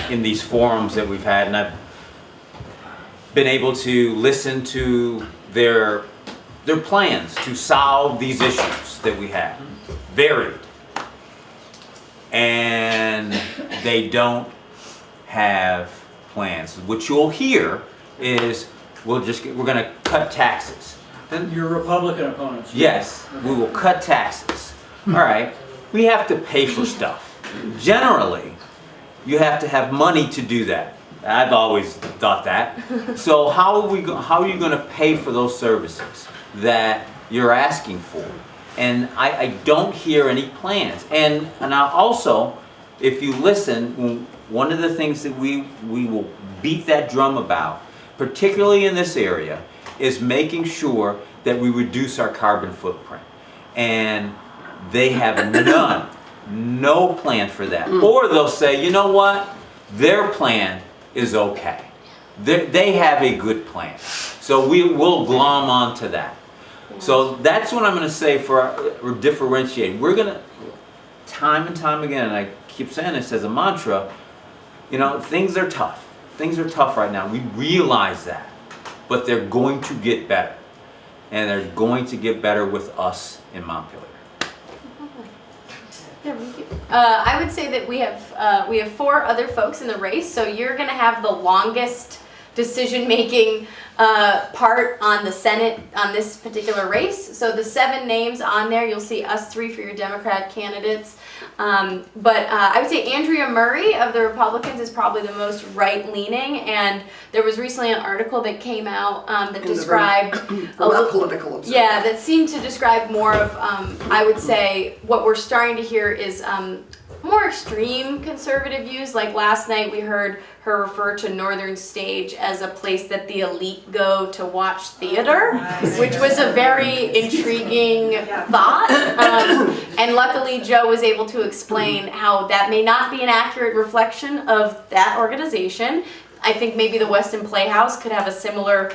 in these forums that we've had, and I've been able to listen to their plans to solve these issues that we have, varied, and they don't have plans. What you'll hear is we're going to cut taxes. Your Republican opponents. Yes, we will cut taxes. All right, we have to pay for stuff. Generally, you have to have money to do that. I've always thought that. So how are you going to pay for those services that you're asking for? And I don't hear any plans. And I also, if you listen, one of the things that we will beat that drum about, particularly in this area, is making sure that we reduce our carbon footprint. And they have no plan for that. Or they'll say, you know what, their plan is okay. They have a good plan. So we'll glom onto that. So that's what I'm going to say for differentiate. We're going to, time and time again, and I keep saying this as a mantra, you know, things are tough. Things are tough right now. We realize that. But they're going to get better. And they're going to get better with us in Montpelier. I would say that we have 4 other folks in the race, so you're going to have the longest decision-making part on the Senate on this particular race. So the 7 names on there, you'll see us 3 for your Democrat candidates. But I would say Andrea Murray of the Republicans is probably the most right-leaning, and there was recently an article that came out that described political observer. Yeah, that seemed to describe more of I would say what we're starting to hear is more extreme conservative views. Like last night we heard her refer to Northern Stage as a place that the elite go to watch theater, which was a very intriguing thought. And luckily Joe was able to explain how that may not be an accurate reflection of that organization. I think maybe the Weston Playhouse could have a similar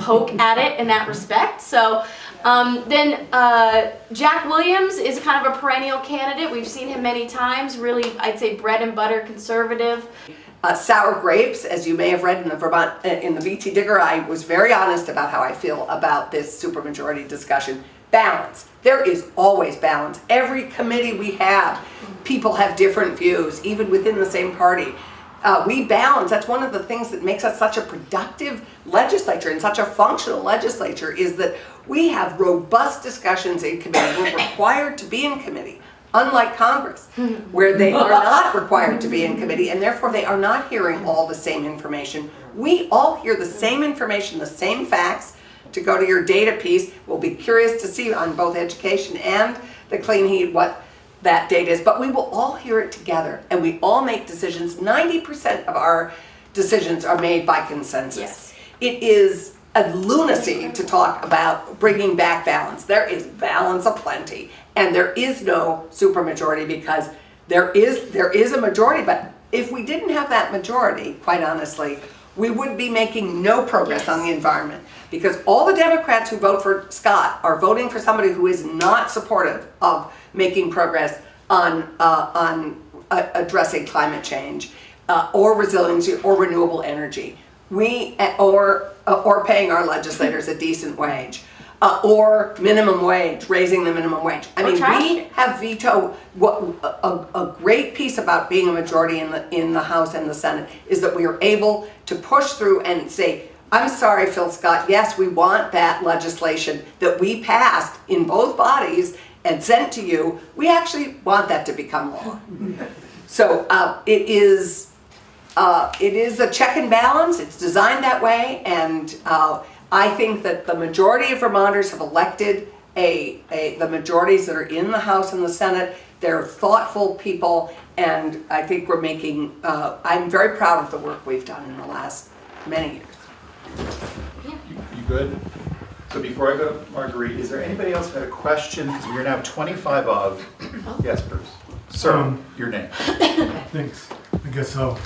poke at it in that respect. So then Jack Williams is kind of a perennial candidate. We've seen him many times, really, I'd say bread and butter conservative. Sour grapes, as you may have read in the VT Digger, I was very honest about how I feel about this supermajority discussion. Balance. There is always balance. Every committee we have, people have different views, even within the same party. We balance. That's one of the things that makes us such a productive legislature and such a functional legislature, is that we have robust discussions in committee. We're required to be in committee, unlike Congress, where they are not required to be in committee, and therefore they are not hearing all the same information. We all hear the same information, the same facts. To go to your data piece, we'll be curious to see on both education and the clean heat what that data is, but we will all hear it together, and we all make decisions. 90% of our decisions are made by consensus. Yes. It is a lunacy to talk about bringing back balance. There is balance aplenty, and there is no supermajority because there is a majority, but if we didn't have that majority, quite honestly, we would be making no progress on the environment, because all the Democrats who vote for Scott are voting for somebody who is not supportive of making progress on addressing climate change or resiliency or renewable energy. Or paying our legislators a decent wage. Or minimum wage, raising the minimum wage. I mean, we have vetoed a great piece about being a majority in the House and the Senate is that we are able to push through and say, I'm sorry, Phil Scott, yes, we want that legislation that we passed in both bodies and sent to you. We actually want that to become law. So it is a check and balance. It's designed that way, and I think that the majority of Vermonters have elected the majorities that are in the House and the Senate. They're thoughtful people, and I think we're making, I'm very proud of the work we've done in the last many years. You good? So before I go to Marguerite, is there anybody else who had a question? Because we are now 25 of. Yes, Bruce. Sir, your name. Thanks. I guess so.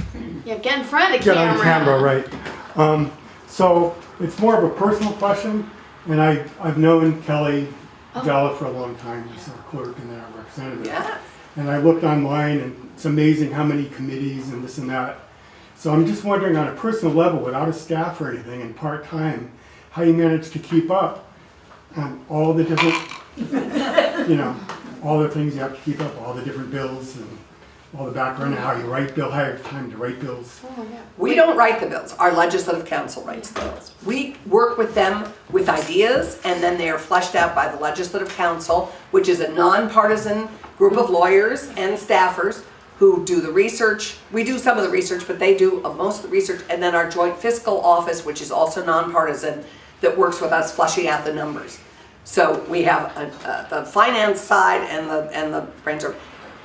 Yeah, get in front of the Get on camera, right. So it's more of a personal question, and I've known Kelly Jalla for a long time. He's our clerk and our representative. Yeah. And I looked online, and it's amazing how many committees and this and that. So I'm just wondering, on a personal level, without a staff or anything and part-time, how you manage to keep up on all the different, all the things you have to keep up, all the different bills and all the background, and how you write bills, how you have time to write bills. We don't write the bills. Our legislative council writes the bills. We work with them with ideas, and then they are fleshed out by the legislative council, which is a nonpartisan group of lawyers and staffers who do the research. We do some of the research, but they do most of the research, and then our joint fiscal office, which is also nonpartisan, that works with us fleshing out the numbers. So we have the finance side and the brainstorm,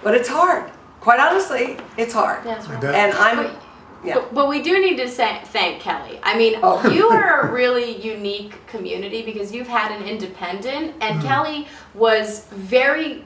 but it's hard. Quite honestly, it's hard. That's right. And I'm, yeah. But we do need to thank Kelly. I mean, you are a really unique community because you've had an independent, and Kelly was very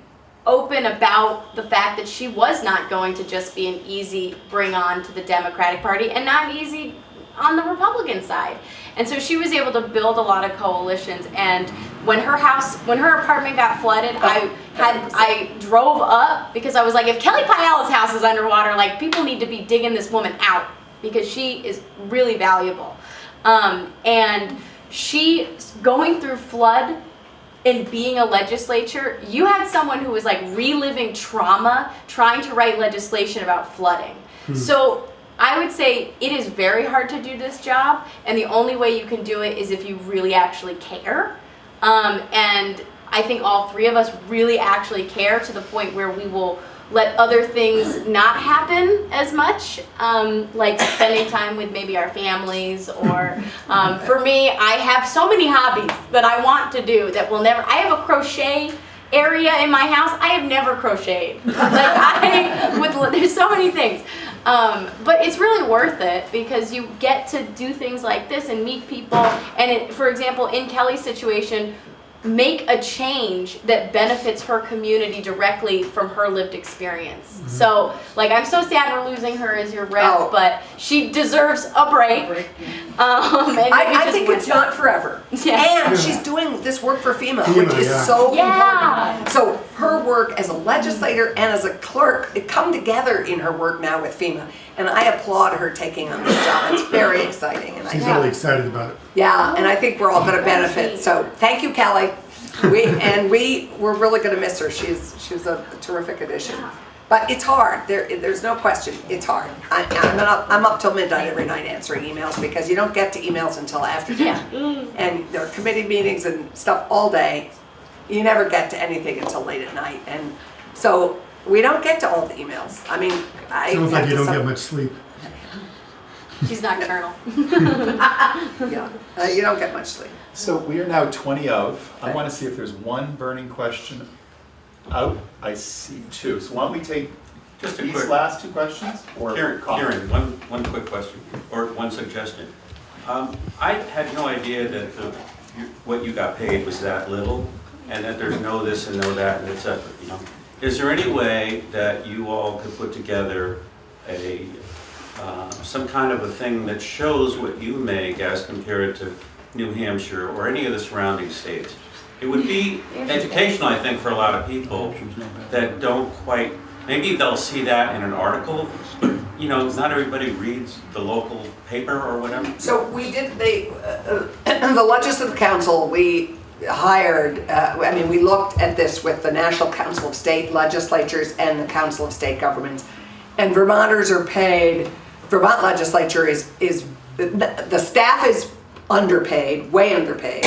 open about the fact that she was not going to just be an easy bring on to the Democratic Party and not easy on the Republican side. And so she was able to build a lot of coalitions. And when her apartment got flooded, I drove up because I was like, if Kelly Piella's house is underwater, like, people need to be digging this woman out because she is really valuable. And she, going through flood and being a legislature, you had someone who was like reliving trauma, trying to write legislation about flooding. So I would say it is very hard to do this job, and the only way you can do it is if you really actually care. And I think all three of us really actually care to the point where we will let other things not happen as much, like spending time with maybe our families, or for me, I have so many hobbies that I want to do that will never. I have a crochet area in my house. I have never crocheted. There's so many things. But it's really worth it because you get to do things like this and meet people. And for example, in Kelly's situation, make a change that benefits her community directly from her lived experience. So, like, I'm so sad we're losing her as your rep, but she deserves a break. I think it's not forever. Yeah. And she's doing this work for FEMA, which is so important. So her work as a legislator and as a clerk, it come together in her work now with FEMA. And I applaud her taking on this job. It's very exciting. And She's really excited about it. Yeah, and I think we're all going to benefit. So thank you, Kelly. We're really going to miss her. She's a terrific addition. But it's hard. There's no question. It's hard. I'm up till midnight every night answering emails because you don't get to emails until after dinner. And there are committee meetings and stuff all day. You never get to anything until late at night. And so we don't get to all the emails. I mean, Sounds like you don't get much sleep. She's nocturnal. Yeah, you don't get much sleep. So we are now 20 of. I want to see if there's one burning question out. I see two. So why don't we take Just a these quick, last two questions? Or Kieran, one quick question, or one suggestion. I had no idea that what you got paid was that little, and that there's no this and no that, and et cetera, you know? Is there any way that you all could put together some kind of a thing that shows what you make as compared to New Hampshire or any of the surrounding states? It would be educational, I think, for a lot of people that don't quite, maybe they'll see that in an article, but you know, not everybody reads the local paper or whatever. So we did, the Legislative Council, we hired, we looked at this with the National Council of State Legislatures and the Council of State Governments. And Vermonters are paid, Vermont legislature the staff is underpaid, way underpaid.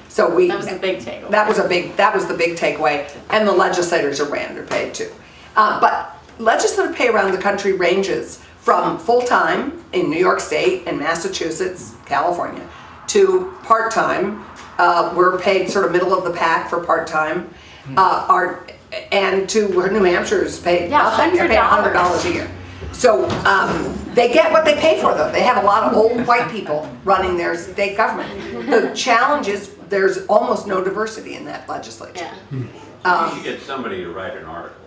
So that was the big takeaway. That was the big takeaway. And the legislators are way underpaid too. But legislative pay around the country ranges from full-time in New York State and Massachusetts, California, to part-time. We're paid sort of middle of the pack for part-time. And to New Hampshire's paid nothing. They're paid $100 a year. So they get what they pay for, though. They have a lot of old white people running their state government. The challenge is there's almost no diversity in that legislature. Yeah. You should get somebody to write an article.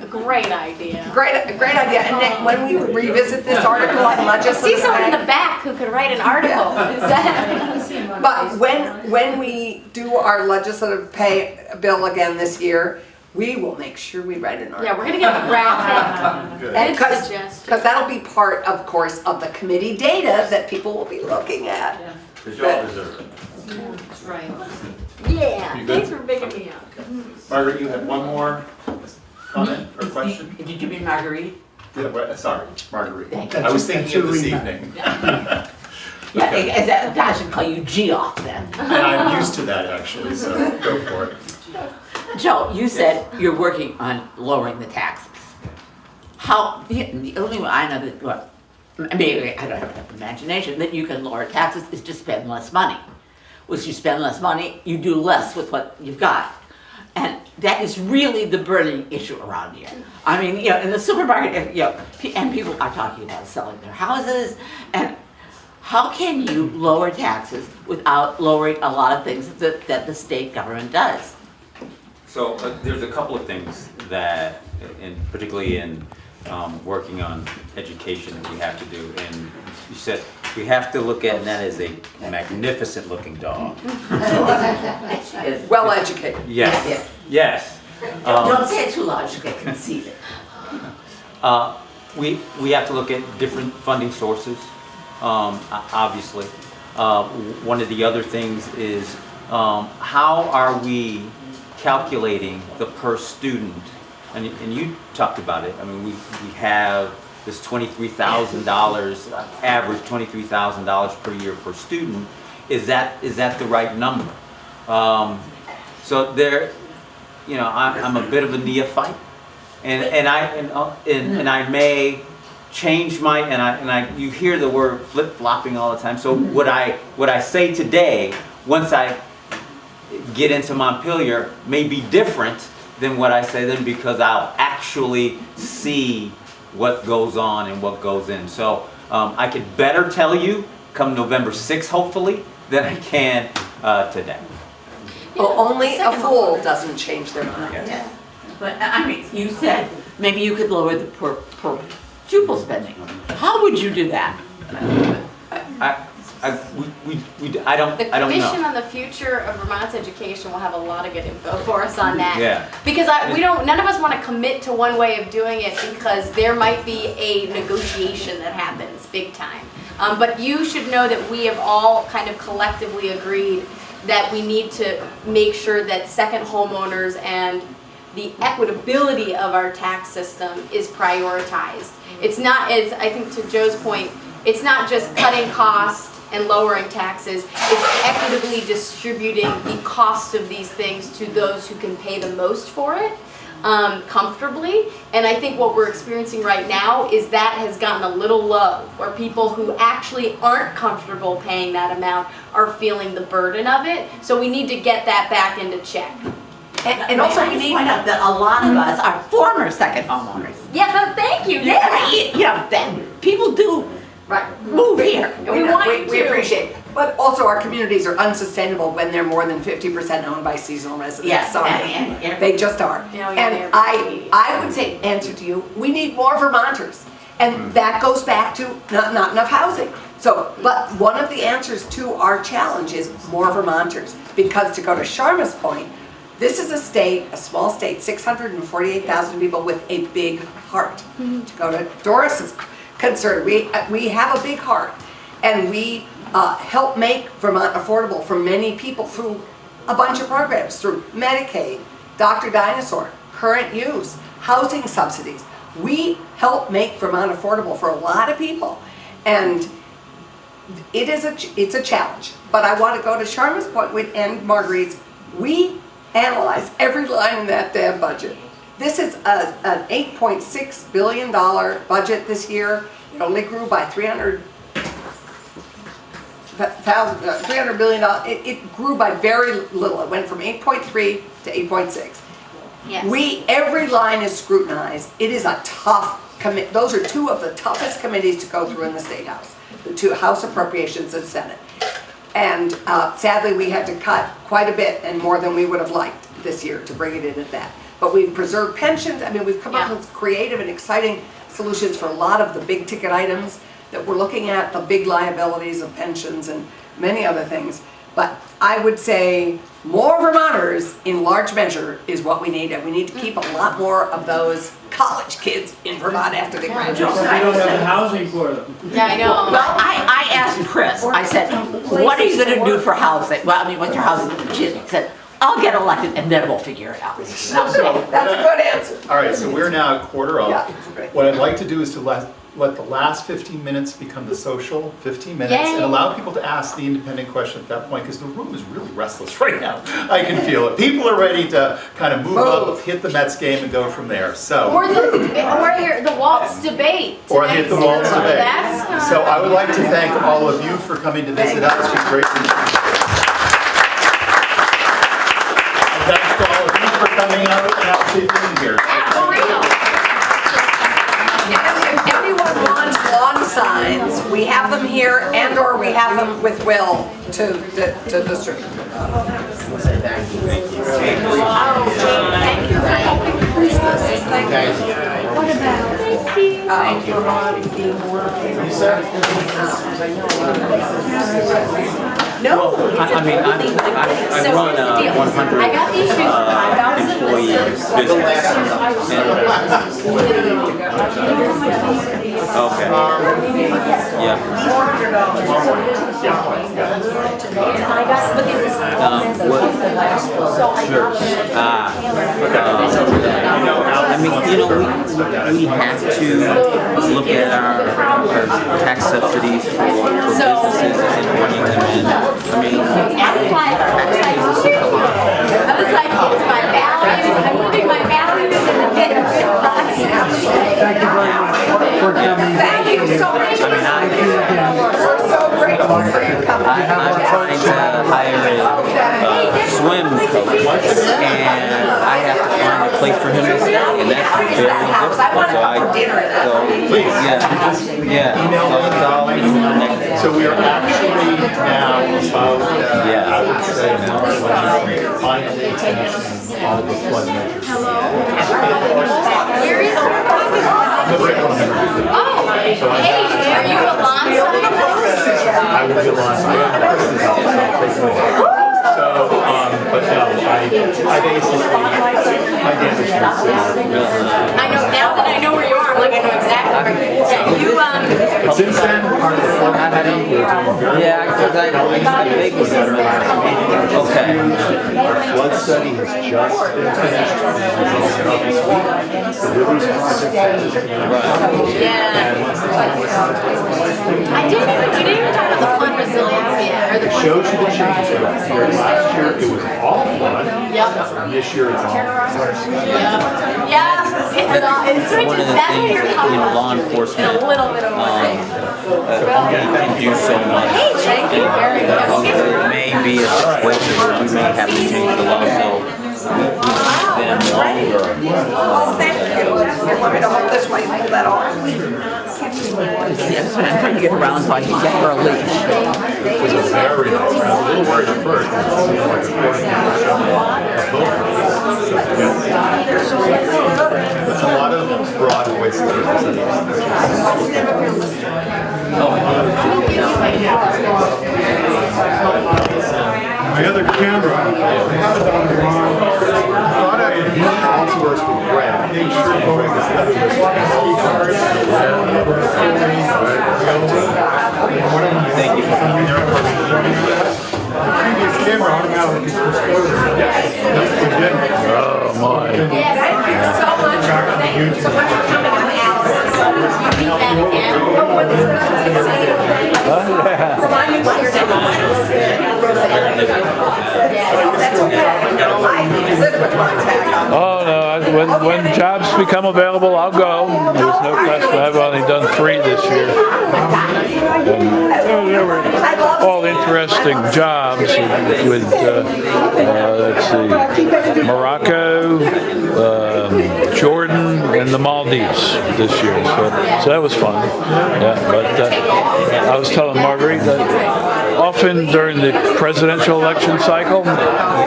A great idea. Great idea. And then when we revisit this article on legislative See someone in the back who could write an article. But when we do our legislative pay bill again this year, we will make sure we write an article. Yeah, we're gonna get a graphic. Because that'll be part, of course, of the committee data that people will be looking at. Because y'all deserve it. That's right. Yeah, thanks for picking me up. Margaret, you had one more comment or question? Did you mean Marguerite? Sorry, Marguerite. Thank I was thinking of this evening. Yeah, I should call you G off then. And I'm used to that actually, so go for it. Joe, you said you're working on lowering the taxes. The only way I know that, well, maybe I don't have enough imagination, that you can lower taxes is to spend less money. which you spend less money, you do less with what you've got. And that is really the burning issue around here. I mean, in the supermarket, and people are talking about selling their houses, and how can you lower taxes without lowering a lot of things that the state government does? So there's a couple of things that, particularly in working on education, that we have to do. And you said we have to look at, and that is a magnificent looking dog. Well educated. Yes. Yes. Don't say it too loud, you get conceited. We have to look at different funding sources, obviously. One of the other things is how are we calculating the per student? And you talked about it. I mean, we have this $23,000, average $23,000 per year per student. Is that the right number? So there, I'm a bit of a neophyte, and I may change my you hear the word flip flopping all the time. So what I say today, once I get into Montpelier, may be different than what I say then, because I'll actually see what goes on and what goes in. So I could better tell you come November 6th, hopefully, than I can today. Well, only a fool doesn't change their mind. Yeah. But I mean, you said maybe you could lower the per pupil spending. How would you do that? I don't The know. Commission on the Future of Vermont's Education will have a lot of good info for us on that. Yeah. Because none of us want to commit to one way of doing it, because there might be a negotiation that happens big time. But you should know that we have all kind of collectively agreed that we need to make sure that second homeowners and the equitability of our tax system is prioritized. It's not, I think to Joe's point, it's not just cutting costs and lowering taxes, it's equitably distributing the cost of these things to those who can pay the most for it comfortably. And I think what we're experiencing right now is that has gotten a little low, where people who actually aren't comfortable paying that amount are feeling the burden of it. So we need to get that back into check. And also we need to point out that a lot of us are former second homeowners. Yeah, but thank you. Then people do move here. We appreciate it. But also our communities are unsustainable when they're more than 50% owned by seasonal residents. Yes, Sorry. and They just are. And I would say, answer to you, we need more Vermonters. And that goes back to not enough housing. So, but one of the answers to our challenge is more Vermonters. Because to go to Sharma's point, this is a state, a small state, 648,000 people with a big heart. To go to Doris's concern, we have a big heart, and we help make Vermont affordable for many people through a bunch of programs, through Medicaid, Dr. Dinosaur, current use, housing subsidies. We help make Vermont affordable for a lot of people, and it's a challenge. But I want to go to Sharma's point and Marguerite's. We analyze every line in that damn budget. This is an $8.6 billion budget this year. It only grew by $300 billion. It grew by very little. It went from 8.3 to 8.6. Yes. Every line is scrutinized. It is a tough commit. Those are two of the toughest committees to go through in the State House, the two House Appropriations and Senate. And sadly, we had to cut quite a bit, and more than we would have liked this year, to bring it in at that. But we've preserved pensions. I mean, we've come up with creative and exciting solutions for a lot of the big ticket items that we're looking at, the big liabilities of pensions and many other things. But I would say more Vermonters, in large measure, is what we need, and we need to keep a lot more of those college kids in Vermont after they graduate. We don't have the housing for them. Yeah, I know. Well, I asked Chris, I said, what are you going to do for housing? Well, I mean, what's your housing? She said, I'll get elected and then we'll figure it out. That's a good answer. All right, so we're now at quarter of. Yeah. What I'd like to do is to let the last 15 minutes become the social 15 minutes Yay. and allow people to ask the independent question at that point, because the room is really restless right now. I can feel it. People are ready to kind of move up, hit the Mets game, and go from there. So. Or the waltz debate. Or hit the waltz debate. That's So I would like to thank all of you for coming to visit us. We greatly appreciate it. actually being here. For real. And if anyone wants lawn signs, we have them here and/or we have them with Will to distribute. Thank you for helping Christmas. Thank you. What about? Thank you. No. I mean, I run a 100 I got these shoes. employee business. Okay. Yeah. Sure. I mean, we have to look at our tax subsidies for businesses and running them in. I mean, I was like, it's my values. I'm living my values and getting good price. Thank you very much for coming. Thank you so much. We're so grateful for you coming. I'm trying to hire a swim coach, and I have to find a place for him to stay, and that's very difficult. I want to come for dinner. So we are actually now about, I would say, finally on the flood measures. Where is Oh, hey, are you a lawn sign? I will be lawn sign. So, but no, I basically, my damage was I know, now that I know where you are, I'm like, I know exactly where you, since then, part of the flood committee, we're doing very Yeah, because I think was okay. Our flood study has just been finished. This week. The Rivers Project has just been Yeah. We didn't even talk about the flood resilience yet, or the It shows you the changes. Last year it was all flood. Yep. This year it's all flood. Yeah, it's switches. One of the That's where things you're that, coming law from. enforcement A little bit of only can do so much. Thank you very much. It may be a situation where we may have to change the law so we spend longer. Oh, thank you. You want me to hold this way, hold that on? Yes, I'm trying to get around so I can get her a leash. Which is very nice. I was a little worried at first. It seemed like a It's a lot of broad voices representing. My other camera, I had it on the wrong. I thought I had Also works with Brad. made sure going to Thank you. the previous camera automatically switched over. Oh, my. Yes, thank you so much. Thank you so much for coming on, Alice. You need that again? Remind me what your That's okay. I live with my tag on. Oh, no, when jobs become available, I'll go. There's no question. I've only done 3 this year. There were all interesting jobs with let's see, Morocco, Jordan, and the Maldives this year. So that was fun. Yeah, but I was telling Marguerite that often during the presidential election cycle,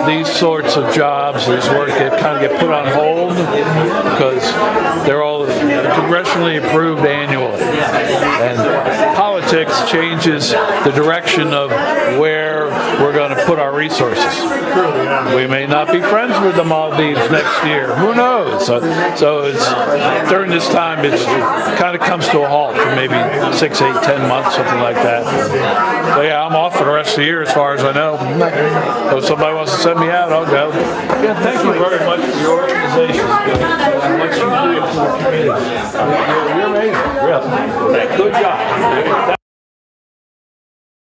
these sorts of jobs, this work, kind of get put on hold because they're all congressionally approved annually. And politics changes the direction of where we're going to put our resources. We may not be friends with the Maldives next year. Who knows? So it's during this time, it kind of comes to a halt for maybe 6, 8, 10 months, something like that. So yeah, I'm off for the rest of the year as far as I know. So if somebody wants to send me out, I'll go. Yeah, thank you very much for your organization. What you do for the community. You're amazing, really. Good job.